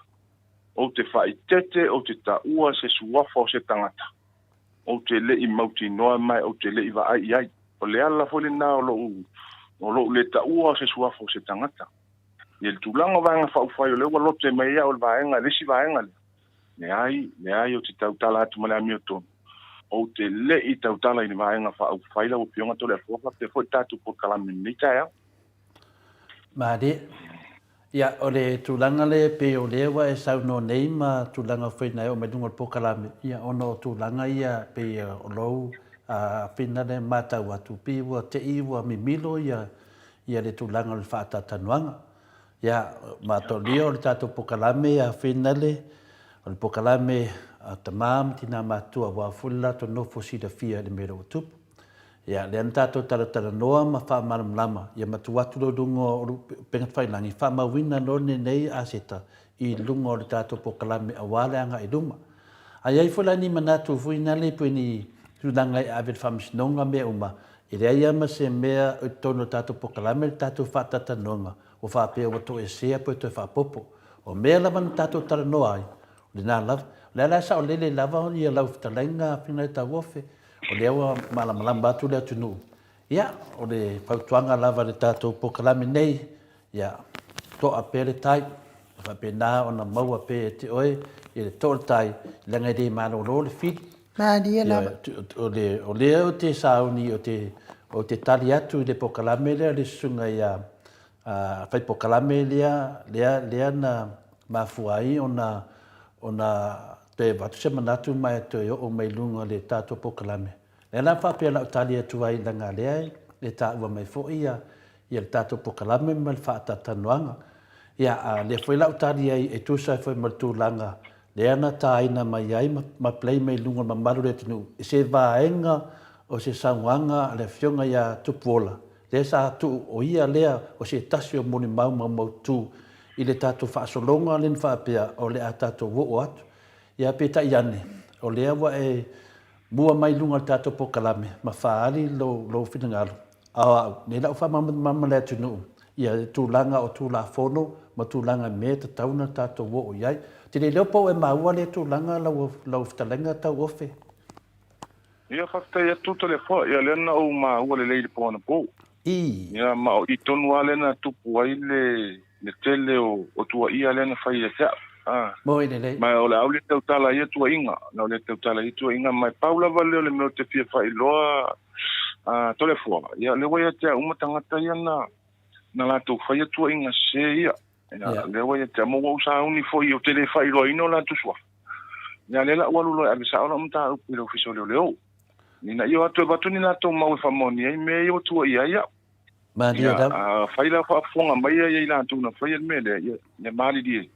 O te whaitete, o te taua, se suafa o se tangata. O te le i mauti noa mai, o te le i wa ai. O le ala fole nā o lo le taua o se suafa o se tangata. ia le tulaga vaega fa'aufai o le ua lote mai ia o le vaega lesi vaega le ai o te tautala atu ma le amiotonu o te le'i tautala i le vaega fa'aufai lau pioga tole afoafa pe foi tatou pokalame nei taeao Mari. Ia, o le tūlanga le pe o le wa e sauno nei ma tūlanga whaina o me dunga pokalame. Ia, ono tūlanga ia pe o lou a whina le mātau atu pi ua te iwa mi milo ia le tūlanga le whaatatanuanga. Ia, mātou lio le tātou pokalame a whina le, o le pokalame a tamam tina mātua wa fulla to nofo sida fia le mero tupu. Ia, le an tātou taratara noa ma wha maram lama. Ia matu atu lo dungo pengat whailangi. Wha mawina none nei aseta i lungo o le tātou pokalame a wale anga i luma. Ai ai whala ni manatu fuina le puini tūnanga i awet whamisinonga mea uma. I rea ia ma se mea o tono tātou pokalame le tātou whatata nonga. O wha pēo wa to e sea po e to e wha popo. O mea lava na tātou tara noa ai. O le nā lava. Le ala sa o lele lava o ia lau fitalenga whina e tā wofe. O le awa malamalamba atu le atunu. Ia, o le pautuanga lava le tātou pokalame nei. Ia, toa pere tai. Whape nā o na maua pe e te oe. I le toa tai. Langa i re mana o lo le whit. Maria lava. O le o te sauni o te tali atu i le pokalame lea le sunga ia. Whai pokalame lea na mafuai o na pe watu se manatu mai to o mai lunga le tātou pokalame. Le la whapea lau tali atu ai langa lea le tā ua mai fo ia le tātou pokalame ma le whaatatanuanga. Ia le whai lau tali ai e tūsai whai martu langa le ana tā aina mai ai ma plei mai lunga ma maru le tinu. E se vaenga o se sanguanga le fionga ia tupuola. Le sa tu o ia lea o se tasi o moni mau tu i le tātou whaasolonga le whapea o le a tātou wo atu. Ia peta iane, o lea wa e mua mai lunga tātou pokalame, ma whaari lo whinangalo. Awa, ne lau wha mama lea tunu. Ia tūlanga o tūla whono, ma tūlanga me ta tauna tātou wo o iai. Tine leo pau e maua le tūlanga lau whitalenga tau ofe. ia whaktai atu tole fo ia lena o maua le leile po ana po. Ia ma o i tonu a lena tupu ai le tele o tua ia lena whai e tea. Moi le lei. Mai o le au le tautala ia tua inga. Na le tautala ia tua inga. Mai paula valeo le meo te fia whai loa tole fua. Ia le wai atea umatangata ia na lato whai tua inga se ia. Le wai atea mo usa uni fo i o tele whai loa ino la tusua. Ia le la ualu loa abisa ora mta upi lo fiso leo. Nina io atu e batu ni lato mau e whamoni ai me io tua ia ia. Ia whai la whaafonga mai ia i la tuna whai me le ia mali die.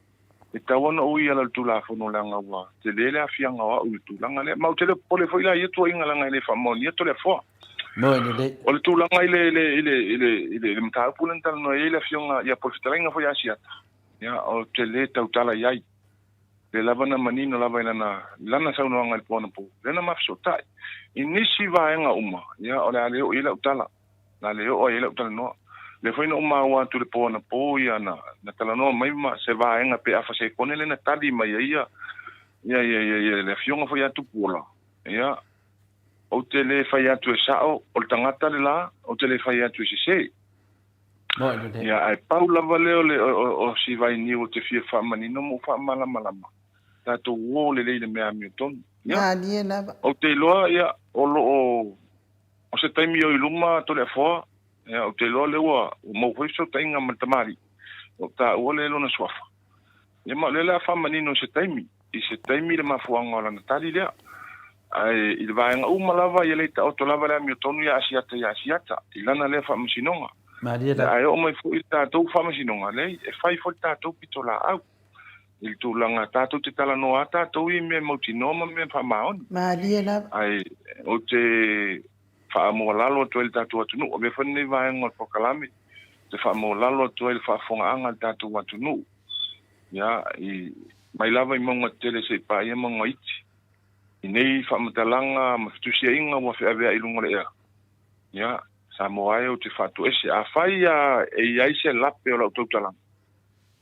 E tawana o ia la tula fono langa wa te lele a fianga wa u tulanga le mau tele pole foi la ia tua inga langa le famoni ia tole fo mo le o le tulanga ile mta pulen tal no ile fianga ia por fitrenga foi asiata ia o tele tautala iai le lavana manino lava lana sauno anga le pona po lena mafsotai inisi vaenga uma ia o le ale o ile utala la le o ile utala no le foi no ma tu le pona po ia na tala no mai ma se va enga pe afa se kone le na tali mai ia le fionga foi atu pola ia o tele fai atu sao o tangata le la o tele fai atu se ia ai paula valeo le o si vai ni o te fia fa mani no mo fa mala ta to wo le me mi ton ia o te loa ia o se taimi o iluma to le fo ia o te loa le ua o mau faiso tainga matamari o ta ua le lona swafa ia ma le la whamanino se taimi i se taimi le mafuanga o lana tali lea ai i le vaenga umalava ia leita o to lava lea mi o tonu ia asiata i lana lea whamasinonga ai o mai fu i tātou whamasinonga lei e whai fo tātou pito la au i tūlanga tātou te tala noa tātou i me mautinoma me whamaoni ai o te whaamoa lalo atu ele tātou atunu. O me whanei vaenga o pokalame. Te whaamoa lalo atu ele whaafonga anga tātou atunu. Ia, mai lava i maunga tele se pa ia maunga iti. I nei whaamatalanga ma fitusia inga wa whiawea ilunga le ea. Ia, sa moa e o te whaatu ese. A whai e iai se lape o lau tautalanga.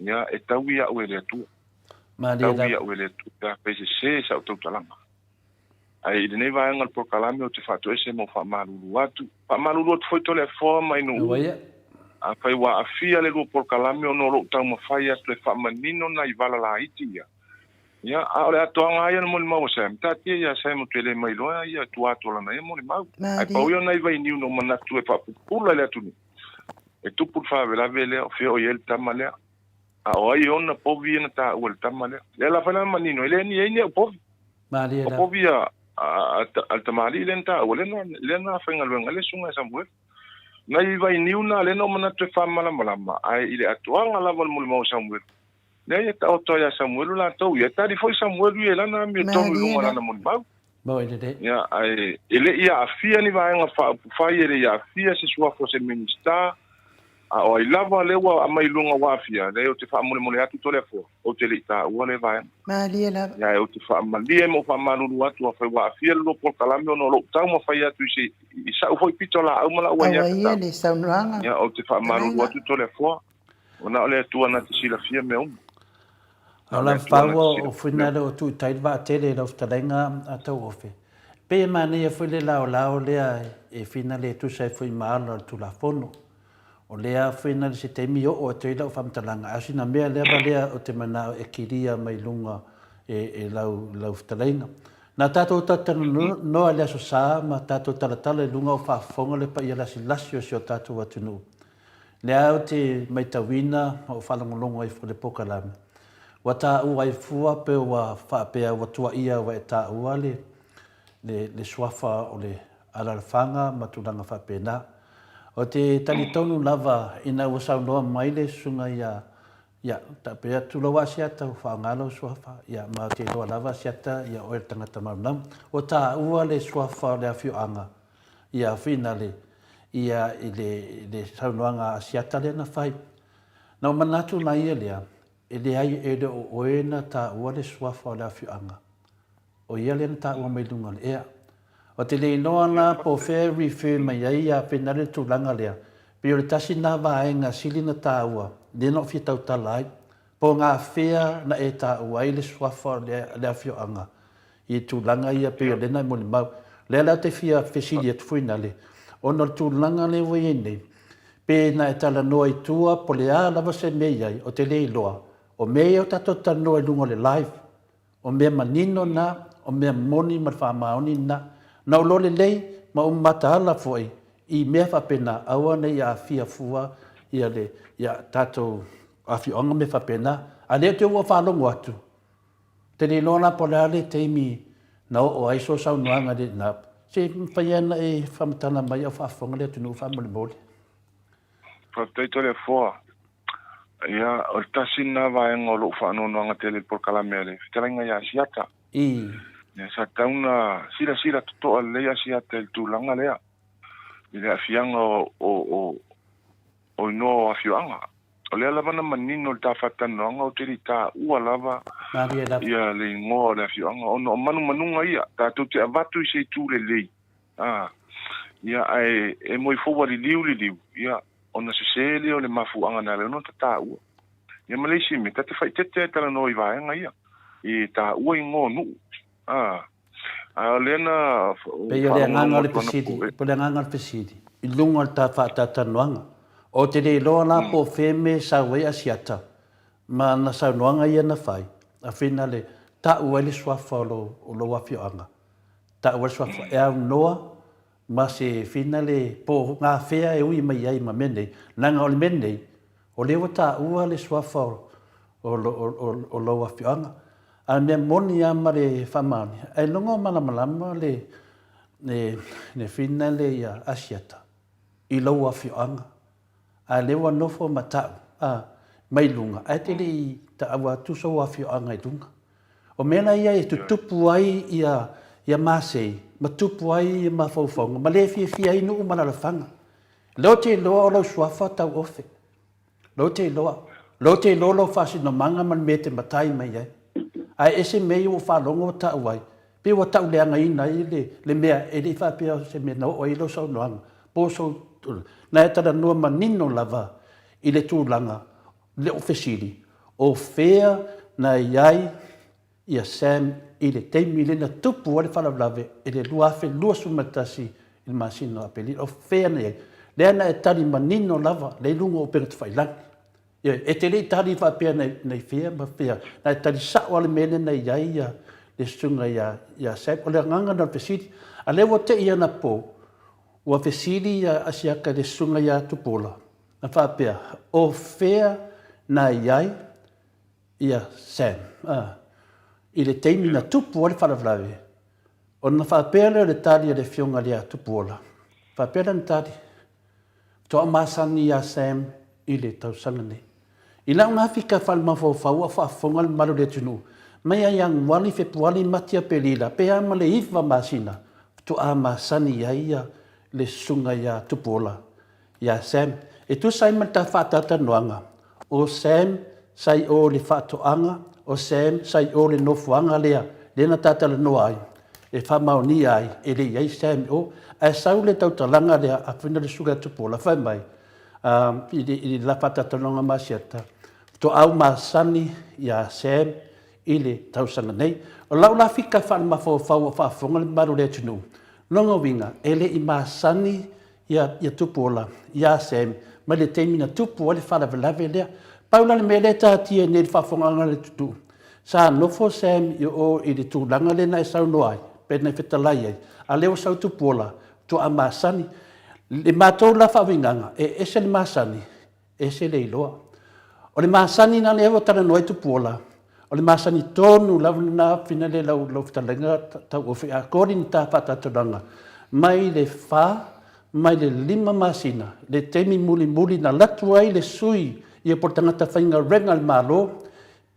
Ia, e tau ia ue le atua. Tau ia ue le atua. Pese se sa o tautalanga. Ai le nei vaenga le pokalame o te whatu ese mo whamaruru atu. Whamaruru atu foi tole fōa mai no. a fai wa afia le por kalame ono ro tau mafai atu e whamanino na i vala la iti ia. Ia, a ole atoanga ia na moli mau sa mtati ia sa mo tele mai loa ia tuato lana ia moli mau. Ai pau ia na i vai niu no manatu e whapupula le atunu. E tupu whawela vele o feo i el tamalea. A o ai ona povi na ta o el tamalea. Le la whana manino, ele ni e ni o povi. O povi al tamali le nta o le na whainga luenga le sunga Samuel. Na i vai niu na le no manatu e whamala malama. Ai ile atuanga lava le moli mau Samuel. Nei e tau toia Samuelu la tau ia tari foi Samuelu e lana me tonu lunga lana moni mau. Mau ele de. Ia ai ele ia afia ni vaenga fai ele ia afia se sua fo se minista a o lava lewa a mai lunga wa afia le o te fa mole mole atu tole fo o te lita o le vaenga. Malia la. Ia o te fa malia mo fa manulu atu a fai wa afia lo por kalame no lo tau mo fai atu se i sa foi pitola au mala wa ia. Ia le saunanga. Ia o te fa manulu atu tole fo. Ona ole tua na te sila fia me o. Ala whaua o whinare o tū tairwa tere rau tarenga a tau ofe. Pe mani e while lao lea e whinare tu sai whi maala tu la fono. O lea whinare se teimi o te ilau whamtalanga. Asina mea lea o te mana e kiria mai lunga e lau tarenga. Nā tātou tatana noa lea so sā, ma tātou talatala e lunga o whaafonga le pa i alasi lasi o si o tātou atunu. Lea o te maitawina o whalangolongo e whale pokalame. Wa ta ua i fua pe wa whaapea wa tua ia wa e ta ua le swafa o le alalafanga ma tulanga whaapena. O te tani tonu lava ina ua saunoa mai le sunga ia ta pea tulawa siata o whaangalo swafa ia ma te loa lava siata ia o e tangata maunam. O ta ua le swafa le awhioanga ia whina ia i le saunoanga siata le na whai. Nau manatu na ia lea. Ele ai ele o oena ta ua le swafa o le awhioanga. O ia le na ta ua mai lunga le ea. O te le inoa na po fair refer mai ai a penale tūlanga lea. Pe o le tasi nā vaenga sili na ta ua. Le no fi tau talai. Po ngā whea na e ta ua i le swafa o le awhioanga. I tūlanga ia pe o le nai moni mau. Le la te fia fesili atu fuina le. O no tūlanga le waiene. Pe na e tala noa i tua po le a lava se mei ai o te le iloa. O mea o tato tano e lungo le live. O mea manino na, o mea moni ma whamaoni na. Na ulo le lei, ma umata ala foi. I mea whapena, aua nei a fia fua, ia le, ia tato awhionga me whapena. A leo te ua whalongo atu. Te le lona po le ale teimi, na o aiso sau nuanga le na. Se whaiana e whamatana mai au whafonga le tunu whamole mole. Whateito le fua. Ia, o tasina vaenga o lo whaanonoanga tele por kalamele. Whitarenga ia siata. Ia, sa tauna sira tutoa lea siata il tūlanga lea. I lea fianga o ino a fianga. O lea lava na manino le tawhatanoanga o teri tā ua lava. Ia le ingoa le fianga. O no manunga ia. Tātou te avatu i se tūle lei. Ia, e moi fōwa li liu. Ia, ona se sele o le mafuanga na le no ta ua. Ia Malaysia me ta te fai tete tala no i vaenga ia. I ta ua i ngō nu. A lena... Pe yo le nganga le pesidi. Po le nganga le pesidi. I lunga le ta whaatata noanga. O te le loa la po wheme sa wei asiata. Ma na sa noanga ia na whai. A whina le ta ua le swafa o lo wafioanga. Ta ua le swafa e au noa. Ma se fina le po ngā whea e ui mai ai ma menei. Nanga o le menei, o lewa tā ua le swafa o lo awhioanga. A mea moni ama le whamaoni. E longo malamalama le fina le ia asiata. I lo awhioanga. A lewa nofo matau. Mai lunga. A te li ta awa tuso awhioanga i lunga. O mena ia e tutupu ai ia masei. Ma tupu ai i ma faufonga. Ma le fia inu umana la whanga. Leo te loa o lau swafa tau ofe. Leo te loa. Leo te loa lau whasi no manga man me te matai mai ai. Ai ese mei o whalongo tau ai. Pe wa tau leanga ina i le mea e li whapea se mea no o i lo sau noanga. Po sau na e tada nua manino lava i le tūlanga le ofesiri. O whea na iai ia Sam i le teimi le na tupu o le whalawlawe e le luafe lua sumatasi i le masino a peli. O whea nei, le ana e tali manino lava le lungo o pe te failan e te le tali fa pe nei fia ma fia na tali sa o le mele nei ia le sunga ia sai o le nganga na pesiti a le wo te ia na po ua fesili ia asiaka le sunga ia tupola na fa pe o fea na iai ia Sam i le teimi na tupu o le whalawlawe o na fa pe le tali le fionga le tupola fa pe le tali toa masani ia Sam i le tausanga nei i la una fika fal mafo faua fa fonga le malu le tunu mai yang wali fe wali matia pelila pe ama le ifa masina to ama sani ia le sunga ia tupola ia Sam e tu sai mata fata noanga o Sam sai o le fatoanga o Sam sai o le nofuanga lea le na tata le noai e fa mauni ai e le ia Sam o a sau le tautalanga le a fina le suga tupola fa mai i la fata noanga masiata to au masani ia Sam i le tausanga nei o lau la fika fa mafo fa fonga le maru le tunu longa winga ele i masani ia tupola ia Sam ma le teimina tupu o le whalawelawe lea paula le mele tatia ne le whafonga le tutu sa nofo Sam i le tūlanga le na e sau noai pe nei whetalai ai a leo sau tupola to a masani le mātou la whawinganga e se le masani e se le iloa o le masani na le ewa tana noai tupola o le masani tonu launa fina le lau whetalenga tau ofi a kori ni tā whataturanga mai le wha mai le 5 masina le temi muli na latu ai le sui ia por tangata whainga renga le malo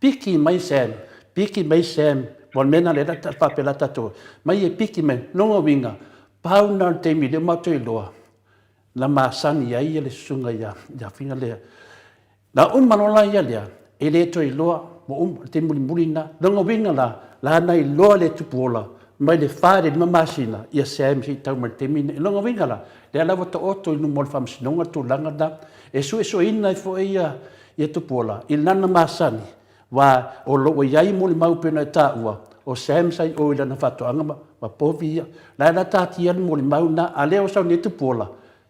piki mai Sam mon mena le rata whapela tato mai e piki mai nonga winga pau na temi le mato i loa na masani ai le sunga ia whina lea na manola ia lea e le to i loa mo te muli na nonga winga la na i loa le tupuola mai le whare le mamasina ia Sam si tau mai temi nonga winga le alawa ta oto i numol whamsinonga tu langa da e so ina i fo ia tupuola i lana masani wa o lo iai mo le mau pena ta ua o Sam sai o ila na whatoanga ma povi ia la tati ia mo le mau na a leo sau ne tupuola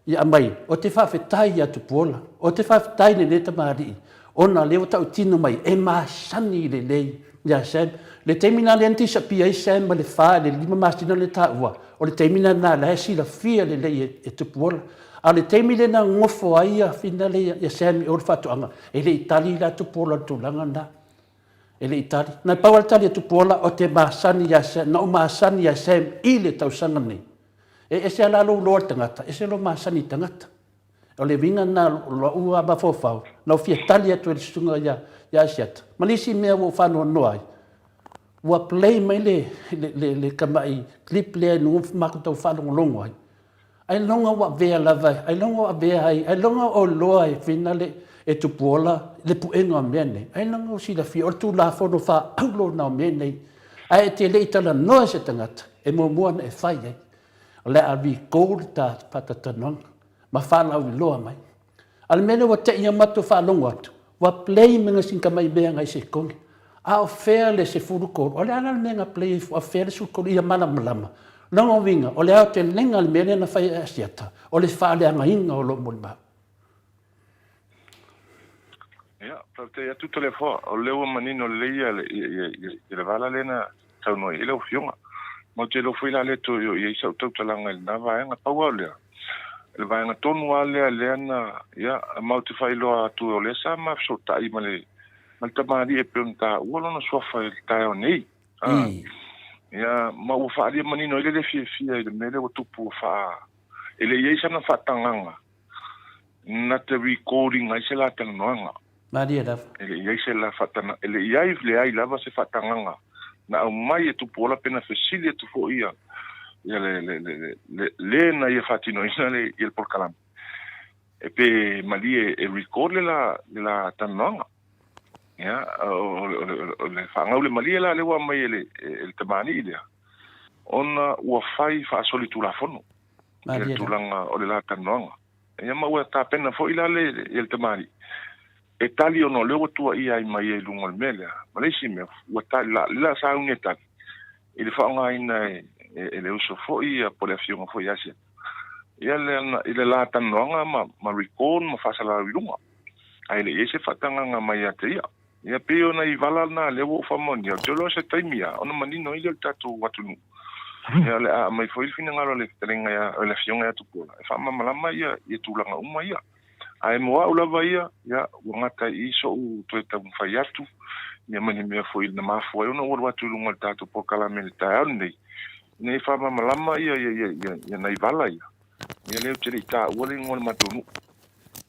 ia mai o te whawhetai ia tupuola o te whawhetai ne ta maari ona leo tau tino mai e masani le lei ia Sam le temina le antisa pia i Sam ma le wha le 5 masina le ta ua o le temina na la si la fia le lei e tupuola a le temile na ngofo ai a fina le ia Sam o le whatoanga e le itali la tupuola tūlanga na e le itali na paua tali tupuola o te masani ia Sam na o masani ia Sam i le tausanga nei e se ala lo loa tangata e se lo masani tangata o le vinga na lo ua mafofau na o fia tali atu e le sunga ia siata malisi mea wo whanua noai ua play mai le kamai clip le nungu makutau whanua longo ai ai longa wa vea lava ai longa wa vea ai longa o loa e fina le e tupuola le puenga mene ai longa o sila fi o tu la fono fa aulo na mene ai te le itala noa se tangata e mo mua e fai ai le a vi gold ta patatanon ma fa la wi loa mai al mene wa te ia matu fa longo atu wa play menga sin kamai bea ngai se kongi a o fea le se furu ko o le ana menga play a fea le su ko ia mana malama longa winga o le au te lenga al mene na fai asiata o le fa le anga inga o lo mulma ya porque ya tutto le fo o le o manino le ia le vala lena tau no ile o fiona mo te lo fuila le to yo ia sa to langa na va nga paua le le va nga tonu ale na ya mo te fai lo tu o le sa ma so tai male mal tamari e punta uolo no so fa il taio nei ya ma u fa di manino ile le fia ile mele o tupu fa ile ia sa na fa tanganga na te recording ai se la tanganga Maria da ele ia se la fa tanga ele ia le ai lava se fa tanganga na o mai e tupu ola pena fesilia tu fo ia ia le na ia fatino ina le il porcalam e pe mali e record la tanganga ya o le fa ngau le mali la le wa mai el tamani ile ona ua fai fa solitu la fono le tulanga o le la tanganga ia ma ua ta pena fo ila le el tamani e tali ono leo tua ia i mai e lunga le mele malesi me ua tali la sa unge tali i le whaonga ina e le uso fo ia po le fionga fo ia se ia le la tanoanga ma recall ma fasala ilunga ai le ese fatanga nga mai ate ia pe ona I vala na le wo famonia tolo se taimia ona manino ile tatu watunu ia le a mai foi fina ngalo le tenga ia le fionga ia tupola e fa malama ia tulanga uma ia ai moa ula vai ia ngata iso u toeta mfai atu ia mani me foi na mafo ona wo watu lunga tatu po kala milita nei nei fa malama ia nei vala ia le tiri ta wole ngol matunu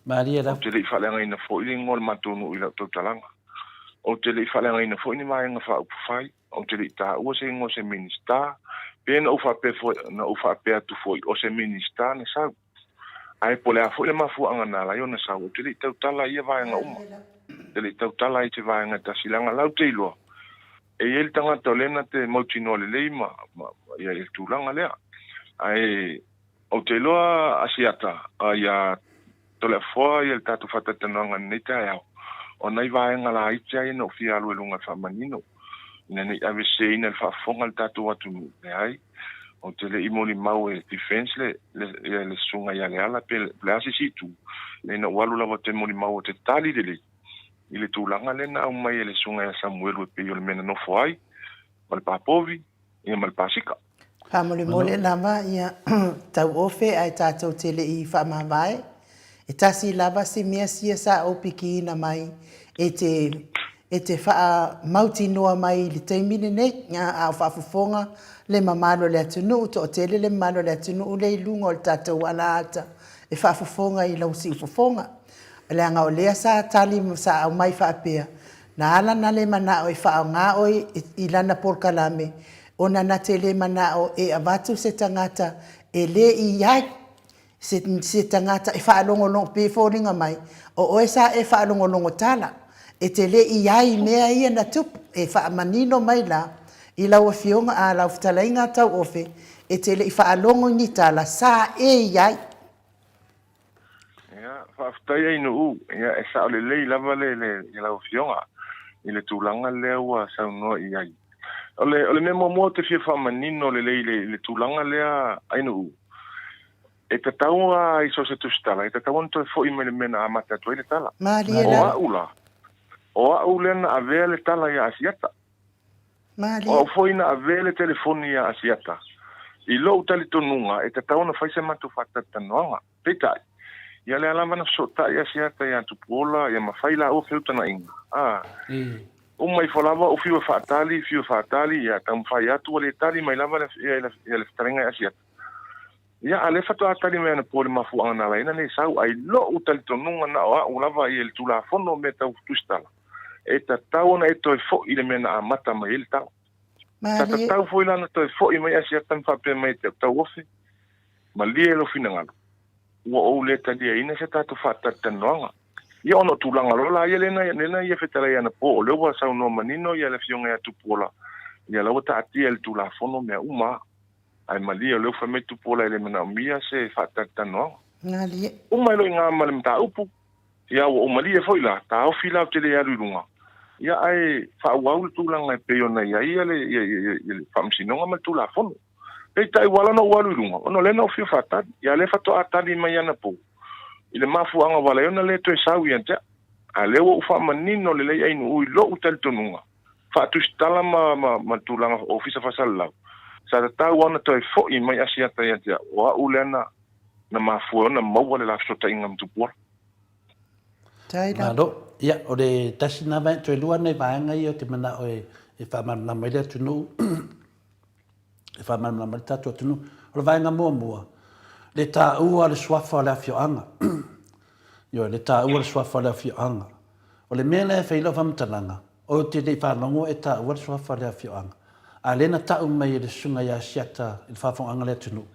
Maria da tiri fa lenga ina foi ngol matunu ila totalanga o tiri fa lenga ina foi ni mai nga fa fai o tiri ta o se ngo se minista pen o fa pe foi na o fa pe atu foi o se minista ne sa ai pole a foi le mafu anga na la yona sa o tiri tala ia va nga uma tiri tala I te va nga ta silanga lau te ilo e el tanga tolena te motino le leima ia il tulanga le ai o te loa asiata ia tole foi il tatu fata tenanga nita ia o nei vai nga la itia no fia lu lunga fa manino nene ave se ina fa fonga il tatu watu ai o te le imoli mau e defense le sunga ia le ala pe plasi situ le na walu la te moli mau te tali de le ile tulanga le na mai le sunga ia Samuel pe yo le mena no foi mal papovi ia mal pasika Famole mole lava ia tau ofe ai tātou tele I whamawai. E tasi lava se mea sia sa o piki ina mai e te wha mauti noa mai le teimine nei ngā au whaafufonga le mamalo le atunu to o tele le mamalo le atunu le ilunga o le tātou ana ata e whaafufonga I lausi ufufonga. Le anga o lea sa tali sa au mai whaapea. Na ala na le mana o I wha ngā oi I lana porkalame. Ona na tele manao e avatu se tangata e le I iai se tangata e whaalongolongo pe fōringa mai o esa e whaalongolongo tala e te le I iai mea ia na tupu e whaamanino mai la I lau fionga a lau whtalainga tau ofe e te le I whaalongo ni tala sa e iai ia whaftai ai no u ia e sa ole le lava le lau fionga I le tūlanga lea ua saunoa I ai ole me mo te fia fa manino le tulanga lea ainu e te taua I so se tustala e te taua to fo I mena amata to le tala o aula na ave le tala ya asiata o foi na ave le telefoni ya asiata I lo tali tonunga e te taua na faise matu fata tanoanga peta ia le alama na sota ya asiata ya tupola ya mafaila o feuta na inga o mai falava o fio fatali ia tam fai atu le tali mai lava le strenga asia ia ale fatu atali me na pole mafu ana la ina ne sau ai lo utal tonunga na o lava I le tula fono me tau tustala e ta tau na eto fo I le mena amata mai le tau ta tau fo ila na to fo I mai asia tam fa pe mai tau ofi ma lie lo finanga o le tali ina se tatu fata tanoanga ia ono tulanga lola ia lena ia fetala ia na po le wa sa no manino ia le fionga ia tupola ia la wata atia le tula fono me uma ai malia le fa me tupola ele mena mia se fata tano ngali uma lo nga mal mta upu ia o malia foi la ta o fila te le alunga ia ai fa wa tulanga pe ona ia le famsino ma tula fono e tai wala no walunga ono le no fio fata ia le fato atali mai ana po ile mafu anga wala yona le to sawi anta ale wo fa manino le ai no u lo utal tonunga fa tu stala ma tulanga ofisa fa sala sa ta wana to fo I mai asia ta ya wa ulena na mafu na mo le la sota ingam tu por taida do ia o de tasina va to lua nei vanga io te mana o e fa man na mai le tunu e fa man na mai tatu tunu o vanga mo le ta ua le swafa le afioanga. Yo le ta ua le swafa le afioanga. O le mele e feilo famtalanga. O te le whanongo e ta ua le swafa le afioanga. A le na ta umai le sunga ya siata il whafonga le tunu.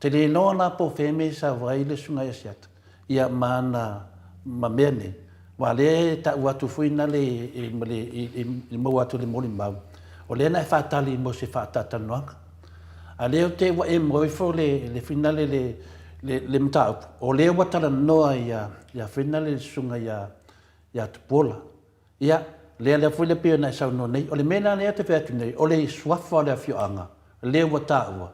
Te le noa na po feme sa vai le sunga ya siata. Ia mana ma mene. Wa le ta ua tu fuina le mo atu le moli mau. O le na e whatali mo se whatatanoanga. A leo te wa e moifo le finale le mtau. O leo watala noa ia finale le sunga ia tupola. Ia le fui le pio na sau no nei. O le mena lea te wheatu nei. O le swafa le fioanga. Leo wataua.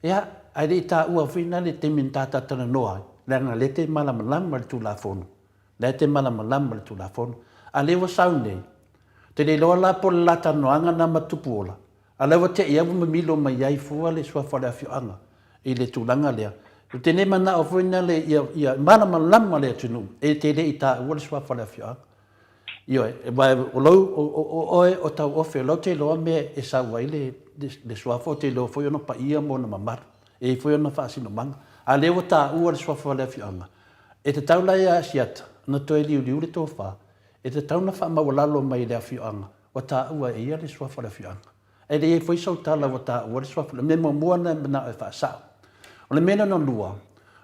Ia ai le ta ua fina le te min tata tana noa le nga le te malama le tulafono le te malama le tulafono a le wa saunei te le loa la po la tanoanga na matupuola a le wa te ia wa mamilo mai ai fua le sua fale afioanga i le tulanga lea te ne mana o fina le ia malama le tunu e te le ita ua le sua fale afioanga io e vai o lo o tau ofe lo te lo me e sa wai le swafo te lo foi no pa ia mo na mamar e foi no fa sino manga a le wata u le swafo le fianga e te tau la ia siat na to e liu le to fa e te tau na fa ma wala lo mai le fianga wata u e ia le swafo le fianga e le foi so tala wata u le swafo le mo mo na e fa sa o le mena no lua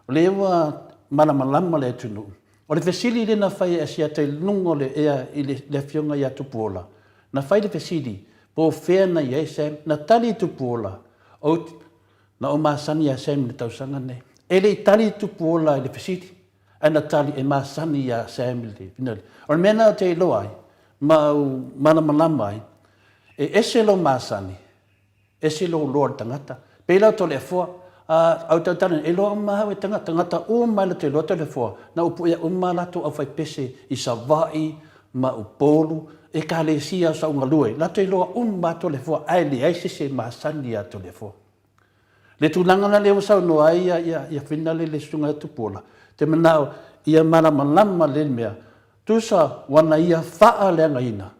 o le wa mana malama le tunu o le fesili le na fai asia te lungo le ea i le fionga ia tupuola. Na fai le fesili, po fea na ia sem, na tali tupuola, na o maasani ia sem le tausanga ne. E le tali tupuola i le fesili, e na tali e maasani ia sem le finale. O le mena o te ilo ai, mana malama ai, e ese lo maasani, ese lo loa tangata, pela to le fua, au tau tana e loa maha e tangata o mai te loa telefua na upu e umala to au fai pese i savai ma upolu e ka le sia sa unga lue la te loa umma telefua ai le ai se masani a telefua le tulanga na le usau no ai ia finale le sunga tupola te manao ia mana malama le mea tusa wana ia faa le ngaina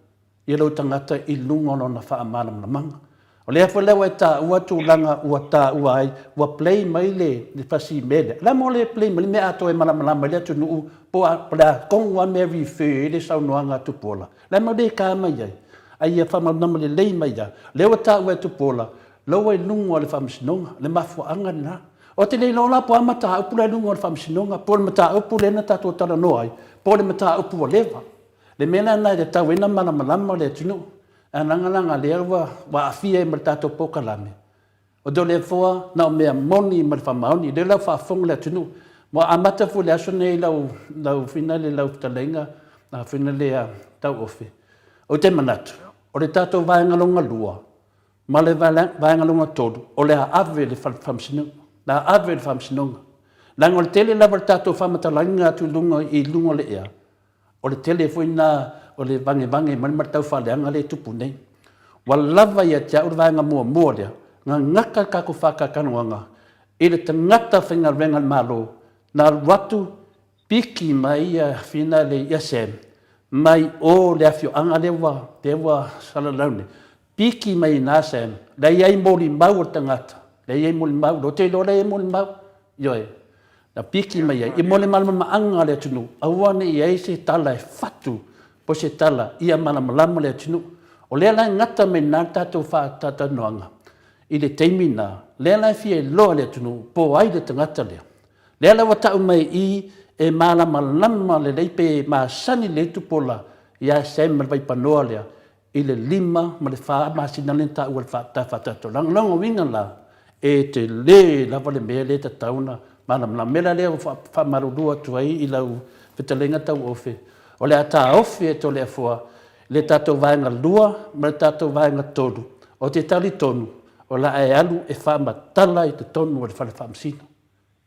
ia lo tangata i lunga no na faa mana manga o le afa lewa e ta ua tūlanga ua ta ua ai, ua play mai le pasi mele. La mo le play mai mea ato e malama le atu nuu po a kongua me rife le saunoanga tupola. La mo le ka mai ai, ai e whamanama le lei mai ai. Le ua ta ua tupola, lo e lungo le whamsinonga, le mafuanga na. O te le lola po amata upu le lungo le whamsinonga, po le mata upu le na tato tala noai, po le mata upu o lewa. Le mena na le tau ena malama le atu nuu. Ananga le wa afia me tato pokalame o do le foa na me moni me fa mauni le la fa fong le tunu mo amata fu le aso nei lau finale lau talenga na finale a tau ofe o te manatu o le tato vai ngalonga lua ma le vai ngalonga todo o le ave le famsino na ave le famsino la ngol tele la tato fa matalanga tu lunga I lungo le ia o le tele foi na o le bange man tau fa le anga le tupu nei walava ia tia ur vanga mua dia nga ngaka ka ku faka kanwanga I le tangata whinga renga malo na watu piki mai ia finale ia sem mai o le afio anga lewa te wa salalaune piki mai na sem le iai moli mau o tangata le iai moli mau do te lo le moli mau yoe na piki mai ia I mole malama anga le tunu awane iai se tala e fatu po se tala ia malama le tunu o le la ngata me na tatou fa tata noanga I le teimina le la fie lo le tunu po ai le tangata le la wata mai I e malama le leipe ma sani le tupola ia sem vai panoa le I le lima ma le fa ma sinalenta ua fa tato lang winga la e te le la vale me le tatauna malama mela le fa marudua tuai I lau fetalenga tau ofe o le ata ofe to le fua le tato vaenga lua ma le tato vaenga tolu o te tali tonu o la e alu e fa matala I te tonu o le fale famsina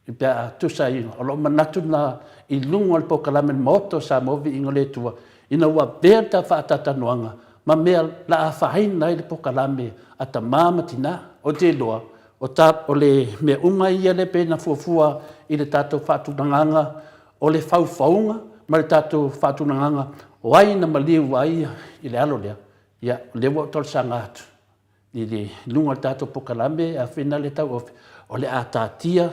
I pia tu sai o lo manatu na I lungo le pokalame moto sa movi ingo le tua ina ua berta fa tata noanga ma mea la a fahaina I le pokalame ata mama tina o te loa o le mea unga ia le pena fuafua I le tato fatu nanganga o le faufaunga ma le tatou whatunanganga o ai na maliu ai I le alo lea ia le wa tol sanga atu I le lunga tatou pokalame a whina le tau ofe o le atatia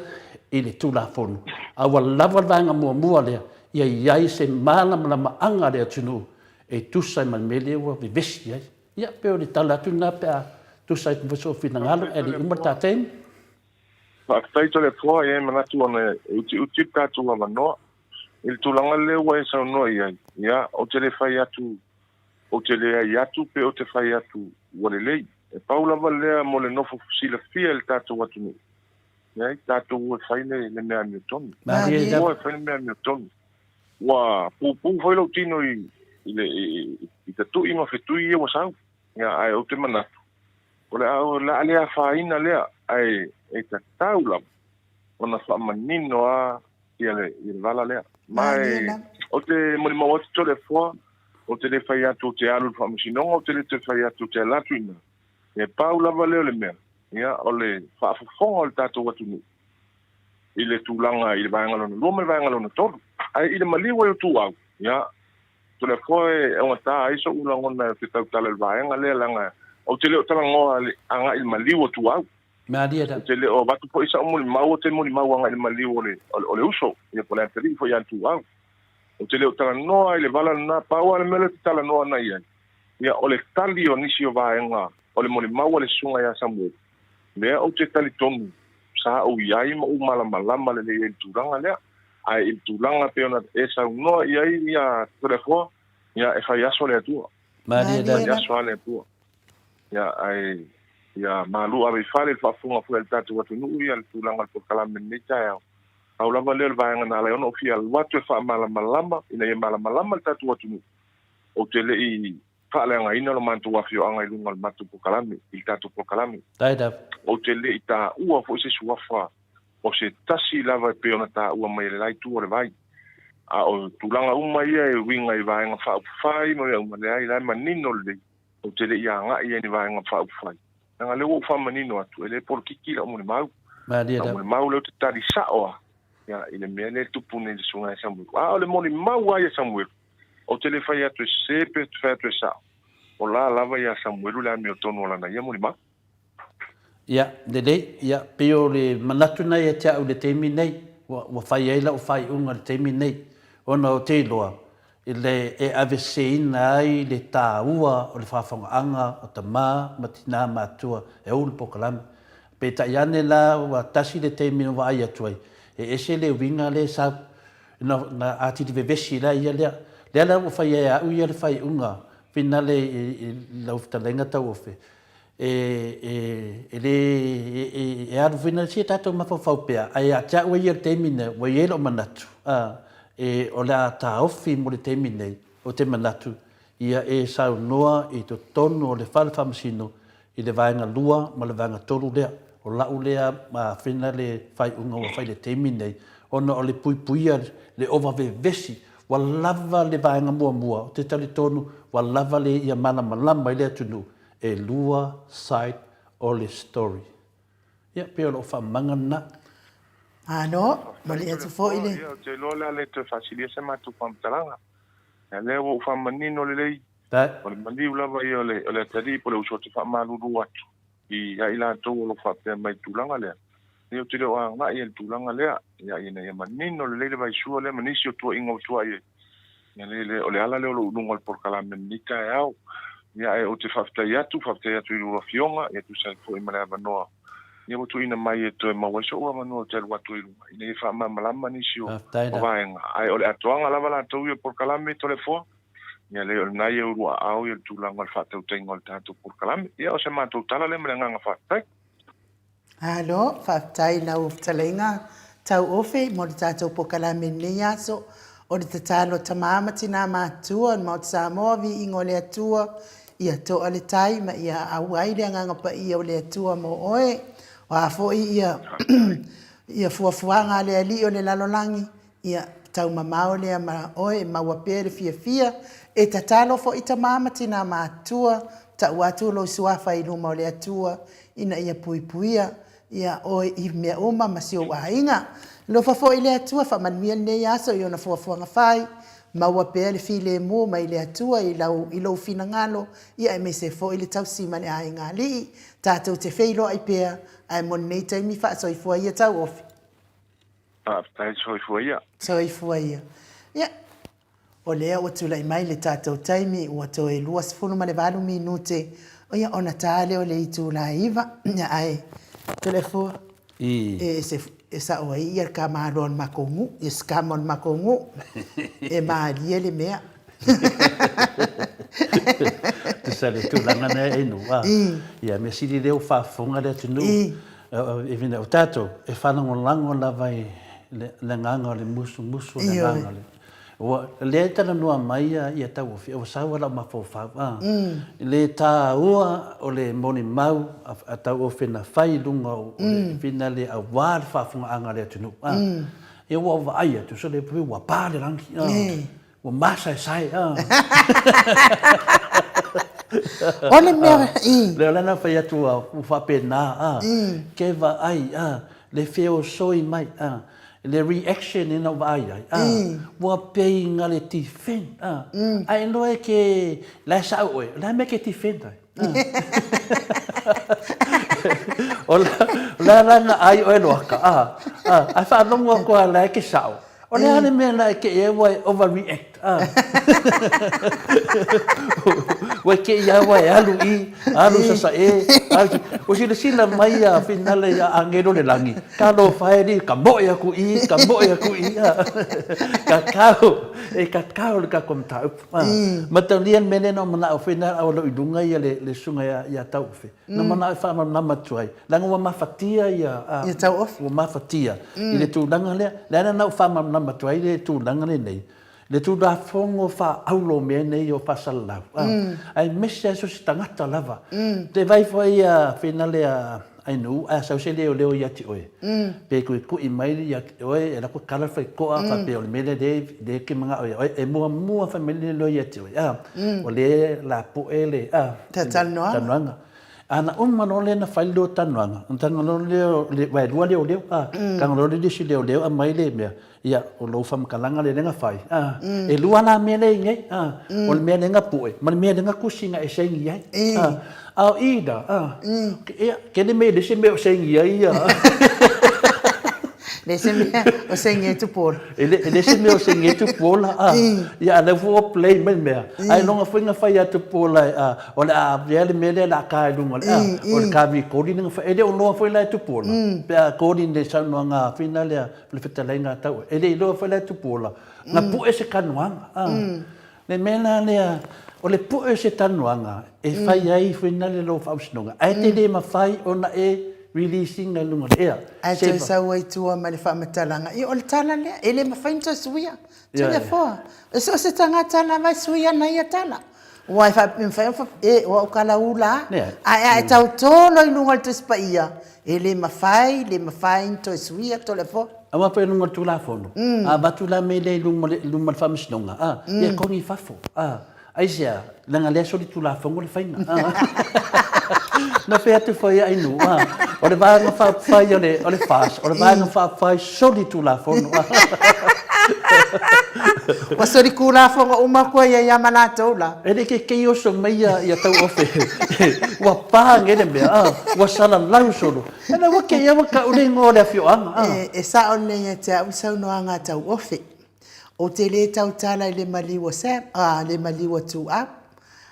I le tūlafonu a wa lava vanga mua lea ia iai se malama anga lea tunu e tusa man mele wa vivesi ai ia pe o le tala atu na pe a tusa I kuweso whinangalo e le umar tatein Whaktai to le fua e manatu ana uti tatou amanoa Il tulanga le wa sa no ia o te le fai atu o te le ai atu pe o te fai atu wale lei e paula vale mo le nofo sila fia il tato watu ni ia tato wa fai le mea Newton wa fai le mea Newton wa pu foi lo tino I tatu inga fetu ia wa sau ia ai o te manatu o le ale a faina le ai e tatau lava ona fa'amanino a ia le vala lea mai o te molimau atu tole foa o te le fai atu te alu fa'amasinoga o te le te fai atu te alatu ina e pau lava leo le mea ia o le fa'afofoga o le tatou atunuu i le tulaga i le vaega lona lua ma le vaega lona tolu ai i le maliu ai o tu'au ia tole foa e ogatā ai so ulagona te tautala le vaega lea laga o te leo talagoa anga i le maliu o tu'au Maria te leo watu po isa o molimau o te molimau anga i le maliu o le uso ia po le anteri fo ia tu'au o te leo talanoa i le vala na paua le mele te talanoa na ia ia o le tali o nisi o vaenga o le molimau o le sunga ia Samuel lea o te tali tonu sa o iai ma u malamalama le le turanga lea ai il turanga pe ona e sa no ia telefo ia e fai aso le atua Maria ia aso le atua ia ai ia malu ave fale fa funga fu el tatu watu nu ia le turanga po kalame nita ia au lava le vaenga na le ono fia watu fa malamalama ina ia malamalama le tatu watu nu o te le i fa le anga ina lo mantu wa fio anga i lunga le matu po kalame il tatu po kalame Taida o te le i ta ua fo se suafa o se tasi lava pe ona ta ua mai le lai tu o le vai a o tulanga uma ia e winga i vaenga fa fai mo ia uma le ai lai manino le o te le ia nga ia ni vaenga fa fai nga le o fa manino atu ele por kiki la mo le mau Maria mo le mau le te tari sao ia ile me le tupu ne sunga Samuel a le mo le mau ia Samuel o te le fai atu sepe te fai atu sao o la lava ia Samuel le mi o tono la na ia mo le mau ia ia peo le manatu nei e tia o le teimi nei wa fai eila o fai unga le teimi nei ona o te loa ile e aveseina ai le tāua o le whawhangaanga o ta mā matina mātua e ulu pokalame pe ta iane la wa tasi le teimi o wa ai atuai e ese le winga le sa na ati te vevesi la ia lea la o fai e au ia le fai unga fina le lau fitalenga tau ofe e aru fina si tatou mawhawhau pea ai a tia ua ia le teimi nei wa ia lo manatu o le a tā ofi mo le teimi nei o te manatu ia e sau noa i to tonu o le whale whamasino i le vaenga lua ma le vaenga toru lea o lau lea ma whina le whai unga o whai le teimi nei ona o le puipuia le ova vesi wa lava le vaenga mua mua o te tali tonu wa lava le ia mana malama i le atunu e lua side o le story ia peo lo whamanga na ano mali atu fo ile te lola le te fasilia se matu pamtalanga ya le o fa manino le lei ta o le mandi lava ia le tadi po le uso te fa malulu atu i ya ila to lo fa pe mai tulanga le ni o te lo nga ia tulanga le ya ina ia manino le vai su le manisio to ingo to ai ya le o le ala le lo lungo por kala menika ya ya e o te fa ia tu i lo fionga e tu sa fo i mala no ia tu ina mai e to ma wa so wa no te wa tu ina fa ma malama ni sio o vaenga ai o le atoanga lava la tu por kalame to le fo ia le na ia ua au ia tu langa fa tu tengo al tanto por kalame ia o se ma tu tala le mrenga nga fa tai alo fa tai na uftalenga tau ofe mo le tatou po kalame nei aso o le tatalo tamama tina matua ma o Samoa vi ingo le atua ia to ale tai ma ia au ai le nganga pa ia o le atua mo oe wa fo ia ia fuafuanga le ali o le lalolangi ia tau mamao le ma oe ma wa pere fia e tatalo fo ita mama tina matua ta watu lo suafa i luma o le atua ina ia puipuia ia oe i mea oma ma sio wainga lo fa fo ile atua fa manuia ne aso i ona fuafuanga fai ma wa pere file mo ma ile atua i lau fina ngalo ia e me se fo ile tau sima le ai ngali tatou te feilo ai pea ai mon nei tai mi fa so i fo ia tau ofi tai so i fo ia so i fo ia ia o lea o tula i mai le tatou taimi ua to e lua sifunu ma le valu minute o ia ona tale o le itu la iva ia ai telefo e sa o ia ka malon makongu e skamon makongu e malie le mea te sale tu langa na e no ia me sidi de o fa fonga de tu no e vina o tato e fa no lango la vai le nganga le musu le nganga le le tala noa mai ia tau ofi o sa wala ma fo fa le ta ua o le moni mau a tau ofi na fai lunga o le fina le a war fa funga anga le tunu e wa va ai tu so le pu wa pa le rangi wa masa sai Ole mea le lana fa ia tu u fa pena ke va ai le feo soi mai le reaction in of ai wa pei ngale ti fen ai no e ke la sa o la me ke ti fen la ranga ai o no ka a fa no mo ko la ke sa o le ane me la ke e wa overreact wa ke ya wa alu sa o si le sila mai a finale ya angelo le langi ka lo fai ni ka mo ya ku i ka kao ka kom ta matalian meneno mana o final au lo idunga ya le sunga ya tau fe na mana fa na matuai langa wa mafatia ya tau ofi wa mafatia ile tu langa le na fa na matuai le tu langa le nei le tu da fongo fa aulo me nei o pasala ai messe so stangata lava te vai foi a finale ai nu a sa se leo ya ti oe pe ku i mai ya oe era ko kala fa ko a fa pe o me de ke manga oe e mo family lo ya ti oe o le la po ele tanwanga ana mano le na failo tanwanga tanwanga le vai dua leo kan lo de si leo a mai le me ia o lo fam kalanga le nga fai e luana me le ngai o me le nga pu ma me le nga kusinga e sengi ai au ida ke le me le se me o sengi ai le se me o sengi tu por le se me o sengi tu pola ia le vo play me ai longa finga fai tu pola o le a le me le la ka lunga o le ka vi ko di nga fa ele o lo foi la tu pola pe ko di de sa no nga finale le fetalenga tau ele lo foi la tu pola na pu ese kanuanga le mena le o le pu ese tanuanga e fai ai finale lo fa usnonga ai te le ma fai ona releasing na lunga ea ai te sa wai tua ma le fa matalanga i o le tala le ele ma fa into suia te le fo so se tanga tala vai suia na ia tala wai fa o kala ula ai tau tolo i lunga te spaia ele ma fai into suia to le fo ama pe lunga tu la fono batu la me le lunga fa misnonga e kongi fafo ai sia langa le so di tu la fongo le faina na fe atu foi ai nu o le va nga fa fai o le fas o le va nga fa fai soli tu la fono wa soli ku la fongo uma ko ya mana tola ele ke yo so mai ya tau ofe wa pa ngene me wa sala lau solo na wa ke ya wa ka ule ngore fio e sa on le te au sa no anga tau ofe o te le tau tala le maliwa sam le maliwa tu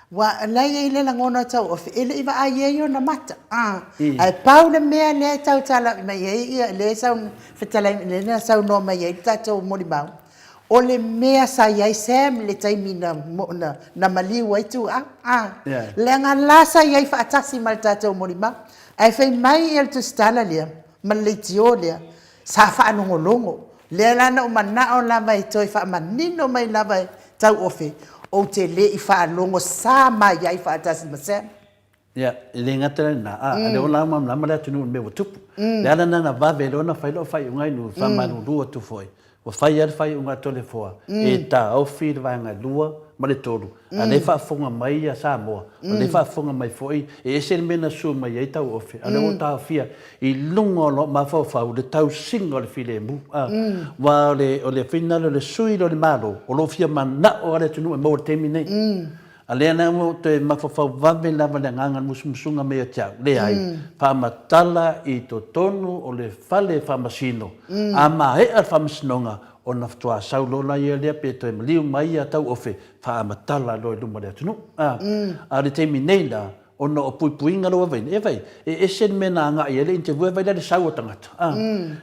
wa lai ile la ngona tau of ile iwa ayeyo na mata ai paula me le tau tala mai le sa fetala le na sa no mai tato mori ba o le me sa yai sem le taimina na mali wai tu le nga la sa yai fa atasi mal tato mori ba ai fai mai el tu stala le man le tiolia sa fa no ngolongo le la na mana o la mai toi fa manino mai la vai tau ofe o te le I wha longo sa mai ai wha atasi masem. Ia, le ngata na le o lama le tunu me o tupu. Le ana na vave le ona whailo whai ungai nu whamanu lua tu foi. O whai ar whai unga tole foa. E ta au whir vanga lua ma le toru. A le whaafonga mai a Samoa. A le whaafonga mai foi. E ese mena su mai ai tau ofe. A le o tau fia I lungo lo ma whau le tau singa o le while mu. Wa o le whinalo le sui lo le malo. O lo fia mana o ale tunu e mo temi nei. A le ana mo te mawhawhau vave lava le nganga musumusunga mea tiau. Le ai, whamatala I to tonu o le whale whamasino. A mahe ar whamasinonga o na whatua saulona ia lea pe toi maliu mai a tau ofe whamatala lo I luma lea tunu. A le temi nei la, o na o puipuinga loa vaina. E vai, e esen mena anga ia le interview vai le sau o tangata.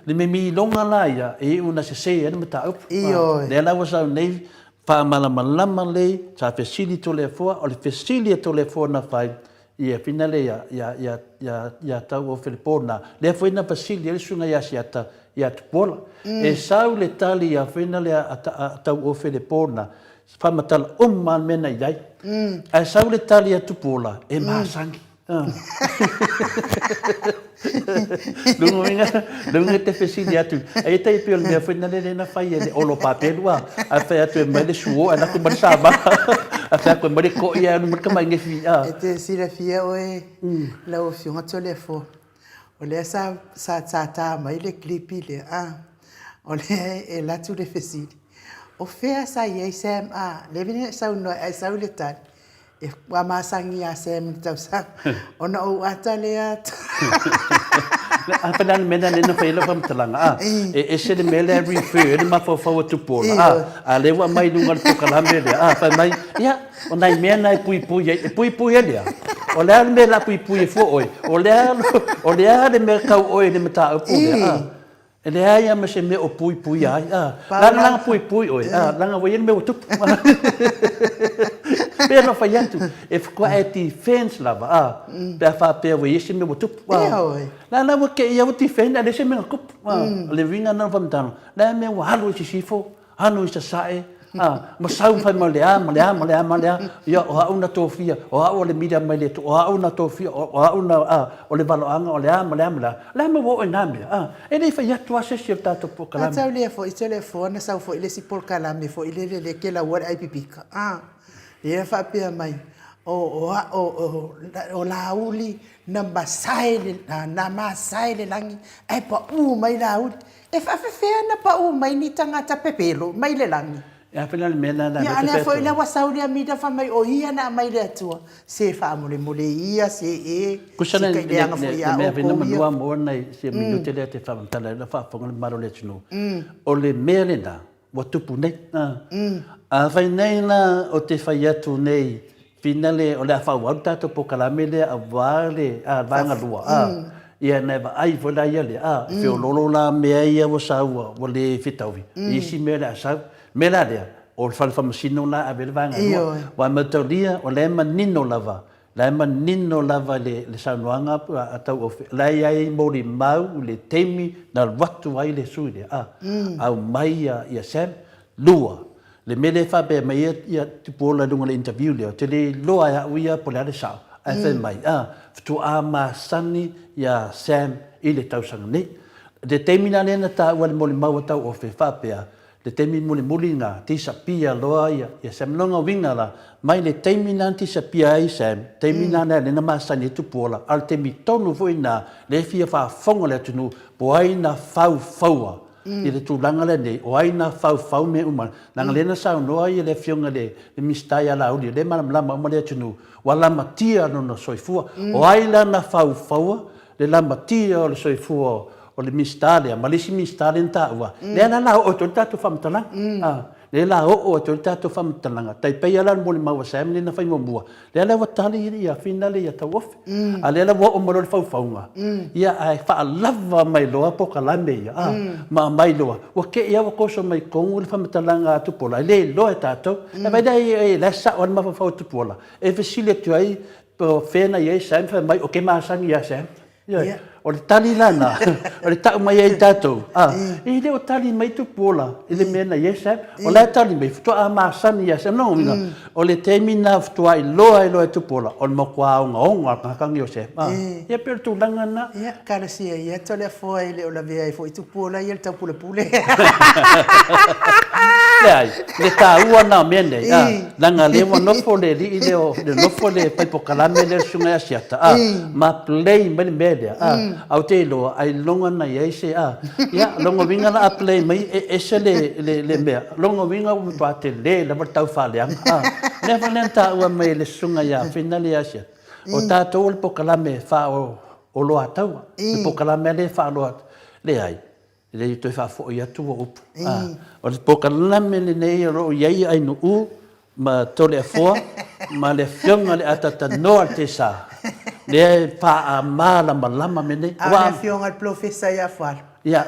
Le me mi longa la ia, e una se se ane mata upu. Le ala wa sau nei, pa malama le sa fesili to le foa o le fesili to le foa na fai ia finale ya tau o Filipona le foi na fesili le sunga ya siata ia tupola. E sau le tali a whina le a tau o whele pōna, whamatala man mena i dai. E sau le tali a tupola, e māsangi. Lunga te whesini atu. E tei pio le mea whina le na whai e le olo pāpelua. A whai atu e mai le suo, a naku mari sāma. A whai aku e mari ko ia, anu marika mai ngefi. E te sira fia oe, lau fionga tole fo. O lea sa tā mai le klipi le, o lea e latu le whesini. O whea sa iei Sam, le vine sau noa, ai sau le tani. E wa masangi a Sam ni tau sang. Ona o ata le ata. Apa dan mena le na whaila whamtalanga. E se le mele refer, e ma whawhawa tupola. A lewa mai nunga le pokalame le. Whai mai, ia, o nai mea nai pui pui e lea. O lea le mea la pui pui e fo oi. O lea le mea kau oi le mata upu le. E lea ia ma se mea o pui pui ai. Langa pui oi. Langa wai ele mea o tupu. Pea no whai atu, e whakua e ti fans lava, pea whapea wai ese me watupu. Lana wa ke ia wati fans, ale se me ngakupu. Le vinga na whamtano, lea me wa halu i sifo, hanu i sa sae, ma sau whai ma lea, ia o hau na tōwhia, o hau o le media mai le, o hau na tōwhia, o hau na o le baloanga, o lea, lea me wo e nā mea. E rei whai atu ase si o tātou po kalame. Atau lea fo, ito lea fo, na sau fo ile si pol kalame, fo ile le ke la wari ai pipika. Ia whapea mai, o lauli na masai le langi, ai pa mai lauli. E whawhewhea na pa mai ni tangata pepelo, mai le langi. Ia whina le mena na ia alea fo ila wasauri a mida whamai o ia na mai le atua. Se whaamole mole ia, se e, kusana se kaileanga fo ia o mea vina ko ia. manua moa nei se minute lea te whamantala na whaafonga le maro le tunu. O le mea le na, wa tupu nei. A whai nei na o te whai atu nei, whina le o le a whau au tātou po kalame le a wāle, a vanga lua. Ia nei wa ai wala ia le, whio lolo la mea ia wa saua, wa le whitauwi. Isi mea le a sau, mea la lea, o le whamasino la a vele vanga lua. Wa matauria o le manino lava, le manino lava le saunoanga a tau o whi. Lai ai mori mau le teimi na watu ai le sui le, au mai ia Sam, lua. Le mele whape mai ia tupola lunga le interview leo, te le loa ia uia po le ale sao. Ai whai mai, fitu a maasani ia Sam i le tausanga nei. Le teimina lena ta ua le moli maua tau o whi whapea, le teimi muli ngā, tisa pia loa ia Sam longa winga la, mai le teimina tisa pia ai Sam, teimina lena maasani tupola, al teimi tonu fo ina, le fia whaafonga le tunu, po aina whau. I le tūlanga le nei, o aina whau me umana. Nanga lena sau noa i le fionga le mistai ala uli, le lama uma le tunu, wa lama tia no na soifua, o aina na whau, le lama tia o le soifua o le mistale, malisi mistale nta ua. Le ana la o to tatu whamtalanga. Le la o to tatu whamtalanga. Tai pei ala mole maua Sam le na whai ngomua. Le ala wa tali ia whina le ia tau ofi. A le ala wa o maro le whauwhaunga. Ia ai wha lava mai loa po kalame ia. Ma mai loa. Wa ke ia wa koso mai kongu le whamtalanga tupola. Le loa e tātou. E vai dai e lesa o le mawhawhau tupola. E vesile tu ai po whena i e Sam whai mai o ke maasangi ia Sam. O le tali lana, o le tau mai ai tātou. I le o tali mai tupola, i le mena i e Sam. O le tali mai, futua a maasani ia Sam. O le teimina futua i loa tupola, o le makua o ngaonga, kakangi o Sam. Ia pero tūlanga na. Ia, karasia ia, tole a fōa i le o la vea i fō i tupola i le tau pule. Le tāua nā mea nei. Langa lewa nofo le li i leo, le nofo le paipokalame le sunga e asiata. Ma play mai mea lea. Au te loa, ai longa na iei se ia, longa winga na a play mai, e se le mea. Longa winga upa te le, la tau whaleanga. Nefa len tāua mai le sunga ia, whina le asiata. O tātou le pokalame wha o loa taua. Le pokalame le wha loa. Le ai. Le i toi whafo i atu o upu. O le pokalame le nei ro iei ai no u, ma tole a fua, ma le fionga le atata noa te sa. Le pa a ma lama me nei. A le fionga le profesa ia whal. Ia,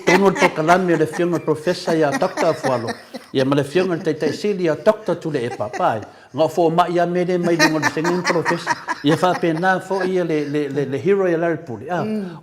tono le pokalame le fionga professor ia doctor fualo. Ia ma le fionga te sili ia doctor tule e papai. Ngā fo ma ia mele mai lungo le singing professor. Ia fa pena fo ia le hero ia laripuli.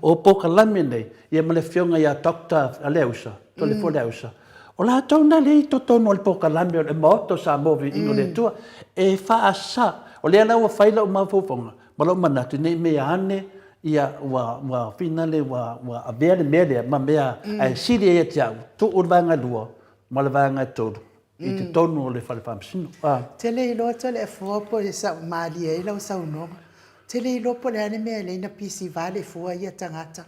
O pokalame nei, ia ma le fionga ia doctor aleusa, tole fo leusa. O la tauna le to tono le pokalame o le moto sa movi ingo le tua e fa asa. O le ala wa faila o mafofonga. Malo manatu nei me ane ia wa finale wa abele mele ma mea ai sili e tia tu urvanga lua ma le vanga todo i te tonu le fale famsino tele ilo tele fo po sa mali e lo sa uno tele ilo po le ane me le na pisi vale fo ia tangata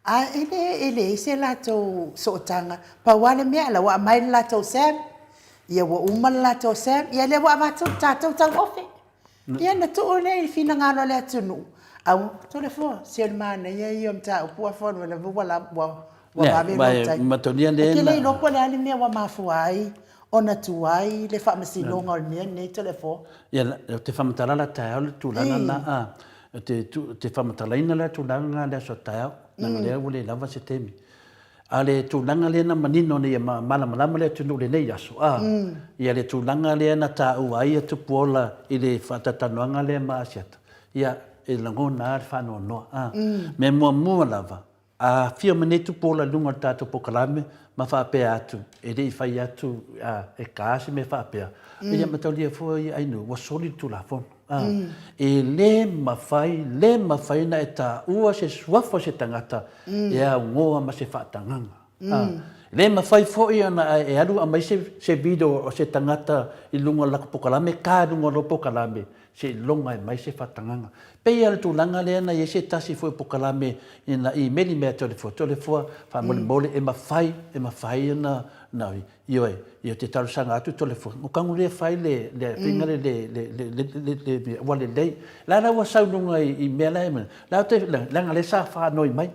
a ele se la to so tanga pa wale me la wa mai la to sem ia wa umal la to sem ia le wa va to tang ofe ia na to le fina ngalo le tunu au tole fo se mana ia iom ta pua fo na wala wa ba matonia le na le no po le ani me wa mafuai ona tuai le fa masi longa o me ne tole fo ia te famatala la ta tu la na te famatala ina la tu la le so ta na le wole lava se temi ale tu langa le na manino ne ma mala le tu le nei aso ia le tu langa le na ta uai tu pola ile fatata noanga le ma asiata ia e langona ar fa no me mo lava a fia minuto pola lunga tato pokalame ma fa pe atu e dei fai atu e kasi me fa pe ia matalia foi ai no was solid tu la fon e le ma fai na eta ua se swafo se tangata ia ngoa ma se fa tanganga le ma fai foi ana e alu mai se video o se tangata i lunga la pokalame ka lunga lo pokalame se longa mai se fa tanganga pe ia tu langa le na se tasi foi pokalame ina i meli me to le fo fa mole e ma fai na io te talu sanga atu to le fo o kangu le fai le pinga le wale dei la na wa sa lunga i mela e la te langa le sa fa noi mai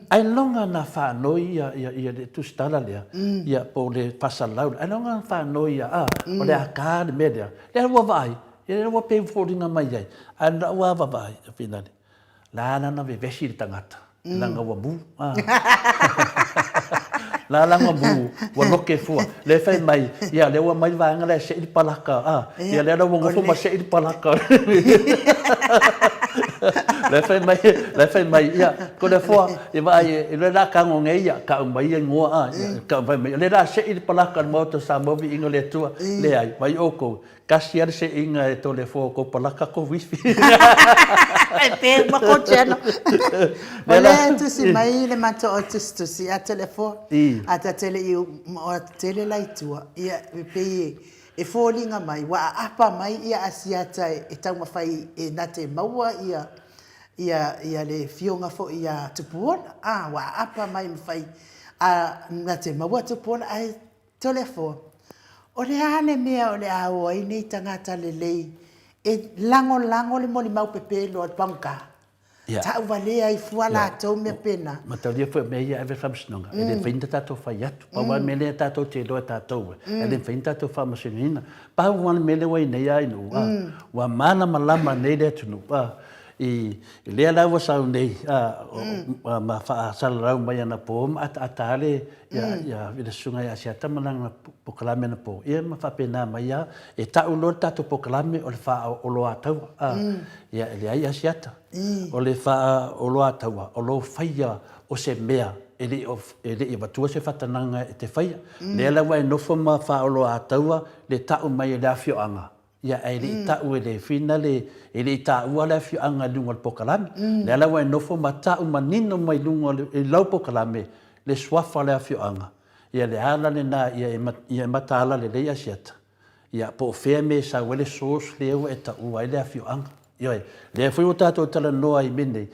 ai longa na fa noi ia tu stala le ia po le pasalau ai longa fa noi o le aka de media le wa vai ia wa pe fodinga mai ai ana wa vai finale la na ve vesi tangata langa wa bu la langa bu wa loke fua le fai mai ia le wa mai vanga le se i palaka ia le wa ngo fo se i palaka le fai mai ia ko le fua e vai le la ka ngo ngeia ka mai ngo ka mai le la se i palaka mo to sa mo vi ingo le tua le ai vai oko kasi ar se inga e to le fo ko palaka ko wifi e pe ma ko cheno ole tu si mai le mato o tu si a telefo a ta tele o tele lai tua ia pe e folinga mai wa apa mai ia asiata e tau mafai e nate maua ia le fionga fo ia tupuona wa apa mai mafai nate maua tupuona ai telefo o le ane mea o le ao ai nei tangata le lei e lango le moli mau pepe lo panka ta vale ai fuala to me pena ma te dia foi me ia ave famsnonga e le finta tato fai atu pa wa mele tato te lo tato e le finta tato famsinina pa wa mele wa nei ai no wa mana malama nei le tunu pa i le ala wa sa nei ma fa sal rau mai na pom atale ya vile sunga ya sia tamalanga pokalame na po ia ma fa pena mai ya e ta ulo tato pokalame o le fa o lo atau ya le ai asiata o le fa o lo atau o lo faia o se mea ele e batua se fatananga e te faia le ala wa no fo ma fa o lo atau le ta o mai le afioanga ia ele ta o le finale ele ta o le afioanga lunga pokalame le ala wa no fo ma ta o manino mai lunga e lau pokalame le swafa le afioanga ia le ala le na ia matala le leia siata ia po fe me sa wele sos le o eta o ai le afioanga ia le foi o tato tala no ai mene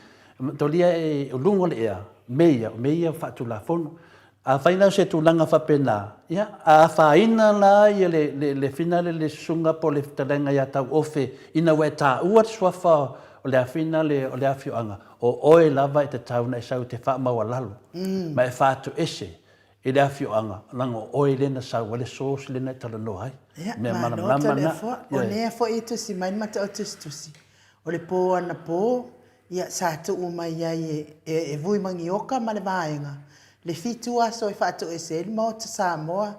to lia e lungo le ia meia fa tu la fono a faina se tu langa fa pena ia a faina la ia le finale le sunga po le talenga ia ta ofe ina weta o swafa o le finale o le afioanga o oe lava te tauna e sau te wha maua lalo. Ma e whātu ese i le afioanga. Lango oe lena sau wale sōs lena tala no hai. Mea mana mana. O nea fo i tusi mai mata o tusi. O le pō ana pō ia sa tu mai ai e vui mangi oka ma le vaenga. le fitua so e fato ese le mo Samoa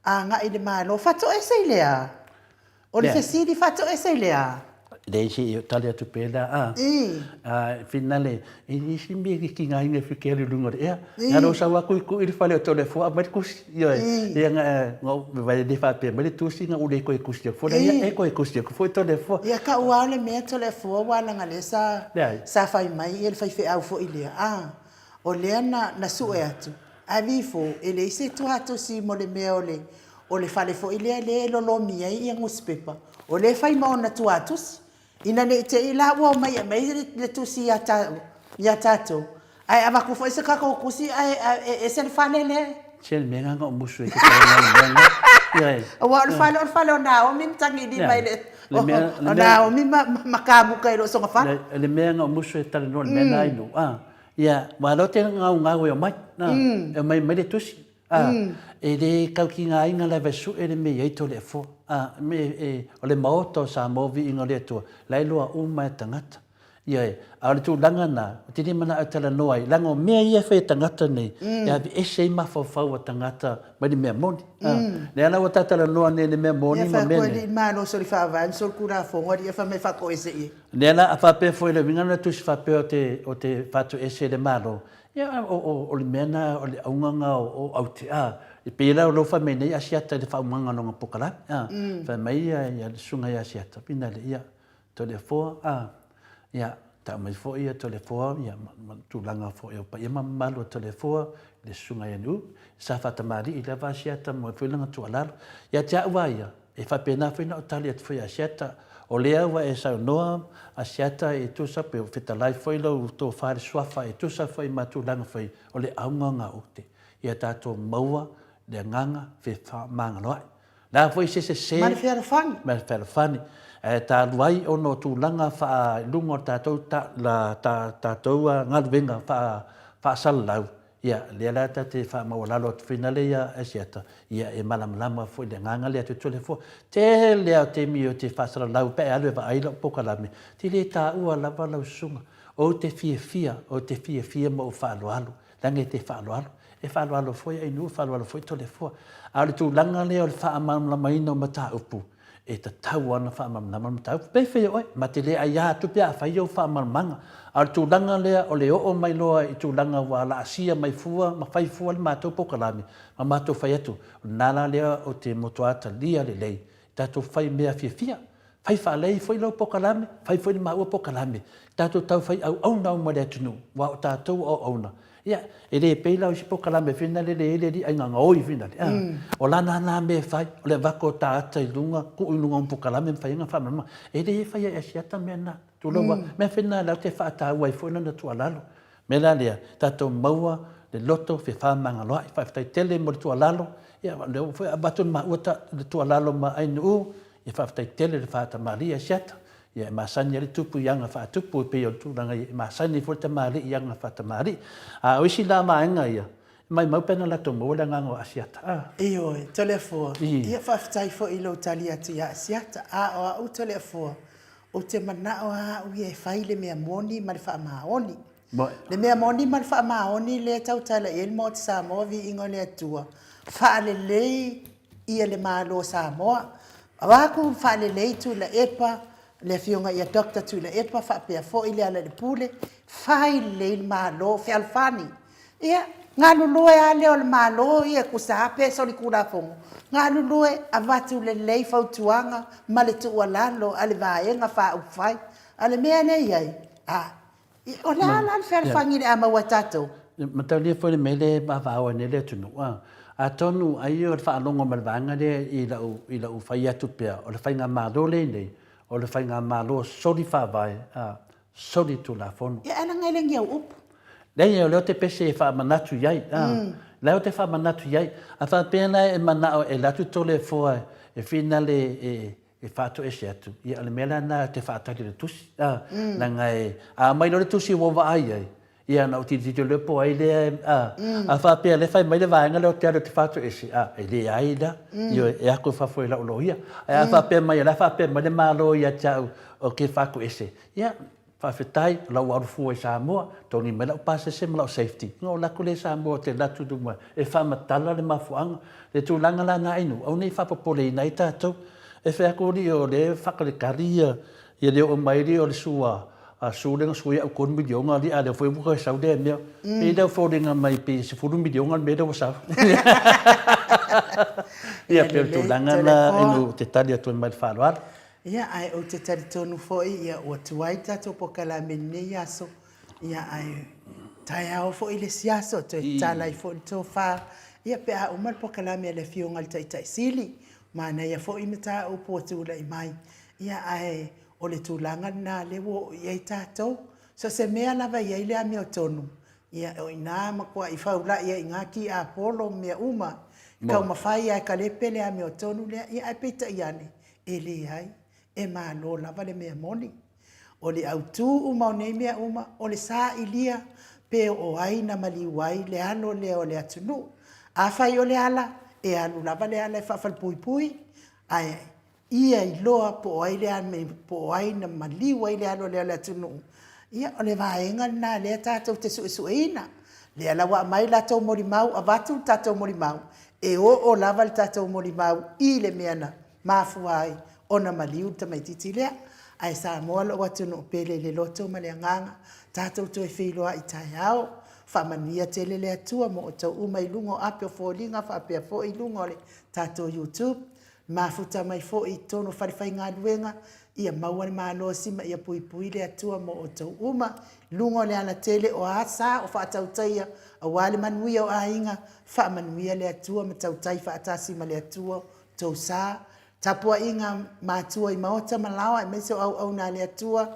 a nga i le malo fato ese lea o le fesidi fato ese lea le si tali atu pela finale i simbi ki nga inga fikeli lungo ya ngalo sa wa ku i fale to le fo a mai kus yo ya nga ngo vai de fa pe mai tu si nga ule ko kus yo fo ya ko kus yo fo to le fo ya ka wa le me to le fo wa la ngale sa fai mai el fai fe au fo ile o le na su e atu a vi fo ele se tu atu si mo le me o le fale fo ile le lo lo mi ai ngus pepa o le fai ma ona tu atu ina ne te ila wa mai le tu si ya tato ai ava ku fo se ka ko kusi ai se fale le sel me nga musu e ke ya wa fale na o min tangi di mai le na o min makabu kai lo so fa le me nga musu e tale no me na inu ya wa lo te nga o mai na e mai le tusi e de kau ki nga inga le vesu e le me ye to le fo me o le maoto sa movi inga le to lai loa uma tangata ia a le tu langa na tini mana atala noai lango me ia fe tangata nei ya bi ese ma fo fo tangata ma di me moni le ala o tatala noa ne le me moni ma me ne ma no so li fa va so kura fo ngori fa me fa ko ese i le ala a fa pe fo le vinga na tu fa pe o te fatu ese le malo ya o le mena o le aunganga o au te e pela lo fa me nei asiata le fa manga no pokala fa mai ya sunga ya asiata pina le ia to le fo ya ta mai fo ia to le fo ya tu langa fo ia pa ia malo to le fo le sunga ya nu sa fa tamari ila va asiata mo fo langa tu ala ya ta wa ya e fa pena fo na tali at fo ya asiata o le wa e sa no asiata e tu sa pe fita life fo lo to fa swafa e tu sa fo ma tu langa fo o le aunga o te ia ta to maua le nganga fe fa manga loa la foi se mal fer fani ta luai ono tu langa fa lungo ta to ngal venga fa salau ya le la ta te fa ma wala lot finale ya asiata ya e malam lama foi le nganga le tu le fo te le te mi o te fa salau pe ale va ai lo pokalami ti le ta ua la va lo sunga o te fia mo fa lo alu lange te fa lo alu e fa lo foi e nu fa lo foi to le fo ale tu langa le o fa mam la mai no mata upu e ta tau ana fa mam na mam tau pe fe oi ma te le ai tu pia fa yo fa mam manga ale tu langa le o le o mai loa i tu langa wa la asia mai fua ma fai fua ma to pokalami ma to fa yetu nala le o te motoata lia le ta to fai mea fia fai fa lei foi lo pokalami fai foi ma o pokalami ta to tau fai au na mo le tunu wa ta to o na ya ele peila o sipo kala me fina le di anga ngoi fina o la na me fai o le vako ta tai lunga ku lunga un kala me fai nga fa mama ele fai ya siata me na tu lo me fina la te fa ta wai fo na tu alalo me la le ta to maua le loto fe fa manga lo fa tai tele mo tu alalo ya le fo abatun ma uta tu alalo ma ai nu ya fa tai tele le fa ta maria siata ya masanya le tupu yanga fa tupu pe o tu langa masani fo te mali yanga fa te mali o si la ma nga ya mai mau pena la to mo la nga o asiata io telefo ia fa tai fo ilo talia tu ya asiata o telefo o te mana o ye faile me moni mal fa ma oni le me moni mal fa ma oni le tau tala el mo sa mo vi ingole tua fa le ia le malo sa mo wa ku fa le tu la epa le fionga ia doctor tu le epa fa pe fo ile ala le pule fai le malo fe alfani ia nganu loe ale o le malo ia ku sa pe so li kula fo nganu loe avatu le fa tuanga male tu walalo ale vai nga fa u fai ale me ne ia o la fe alfani le ama watato mata le fo le mele ba va o ne le tunu a tonu ai o fa longo malvanga le ila u fai atu pe o le fai nga malo le nei o le whainga malo sori whawai, sori tu la fono. Ia ana ngai lengi au upu. Nei o leo te pese e wha manatu iai. Leo te wha manatu iai. A wha pēna e manao e latu tole fōa e whina le e whātu e se atu. Ia ale mea na te whātari le tusi. Nanga e, mai lo le tusi wawa ai ai. Ia na uti tito le po ai le a fa pe le fai mai le vai ngalo te te fatu esi e le ai da io e ako fa foi la oloia a fa pe mai la fa pe mai le malo ia cha o ke fa ku esi ia whawhetai, lau arufu e Samoa, tōni me lau pāsese me lau safety. Ngō lako le Samoa te latu dunga, e whamatala le mafuanga, le tūlanga la na inu, au nei whapapole i nei tātou, e whakori o le whakarekaria, ia leo o mairi o le sua, a surenga sui au kon milionga li a le foi buka sau de meo, e leo fōringa mai pe se furu milionga me leo sau. Ia pēr tūlanga la inu te tali atu mai le whāroara. Ia ai o te tari tonu foi ia o tuai tato po kala mene yaso ia ai tai ao foi le siaso te tala i foi to fa ia pe a umal po kala me le fionga le tai sili mana ia foi meta o po tu le mai ia ai o le tulanga na le wo ia tato so se mea lava ia ile a me tonu ia o ina ma kwa i faula ia ingaki a polo me uma ka mafai ai ka le pele a me tonu le ia ai peta iane ele ai e malo lava le mea moni. O le autu uma o nei mea uma, o le saa ilia pe o ai na maliwai le ano le o le atunu. A fai o le ala, e anu lava le ala e whawhal pui pui, ai ia i loa po ai le ane, po ai na maliwai le ano le o le atunu. Ia o le vaenga na le tātou te suesueina. Le ala wa mai la tau mori mau, a vatu tātou mori mau. E o lava le tātou mori mau i le meana, mafu ai. Ona maliu tamai titilea ai sa moa lo watu no pele le loto ma le nganga tatou to e whiloa i tai ao whamania tele le atua mo o tau uma i lungo ape o fōlinga whapea fō i lungo le tatou YouTube mafuta mai fō i tono whariwhai ngā luenga ia maua le mālo sima ia pui pui le atua mo o tau uma lungo le ana tele o asa o whaatautaia a wale manuia o ainga whamanuia le atua ma tautai whaatasima le atua tau saa tapua inga mātua i maota malawa e meso au nā lea tua,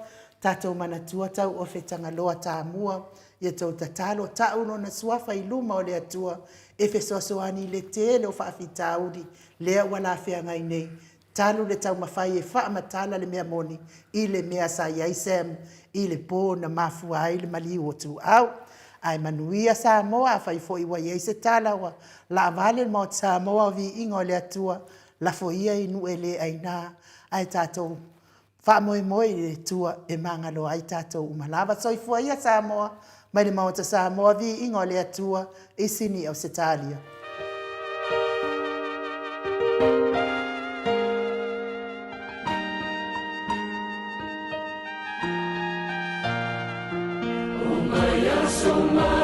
tātou mana tua tau o whetanga loa tā mua, ia tau tatalo tau no na suafa i luma o lea tua, e whesoasoani le te le o whaafita auri, lea wala whea ngai nei, talu le tau mawhai e whaamatala le mea moni, i le mea sa iaisem, i le pō na mafua ai le maliu o tu au, ai manuia Samoa, a whai fo i wa iaise talawa, la vale mo Samoa vi ingo lea tua, la foia i nu ele aina ai tātou whamoe moe le tua e mangalo ai tātou umalawa. So i fuaia Samoa, mai le maota Samoa vi ingo le atua i sini au Setalia. Sumaya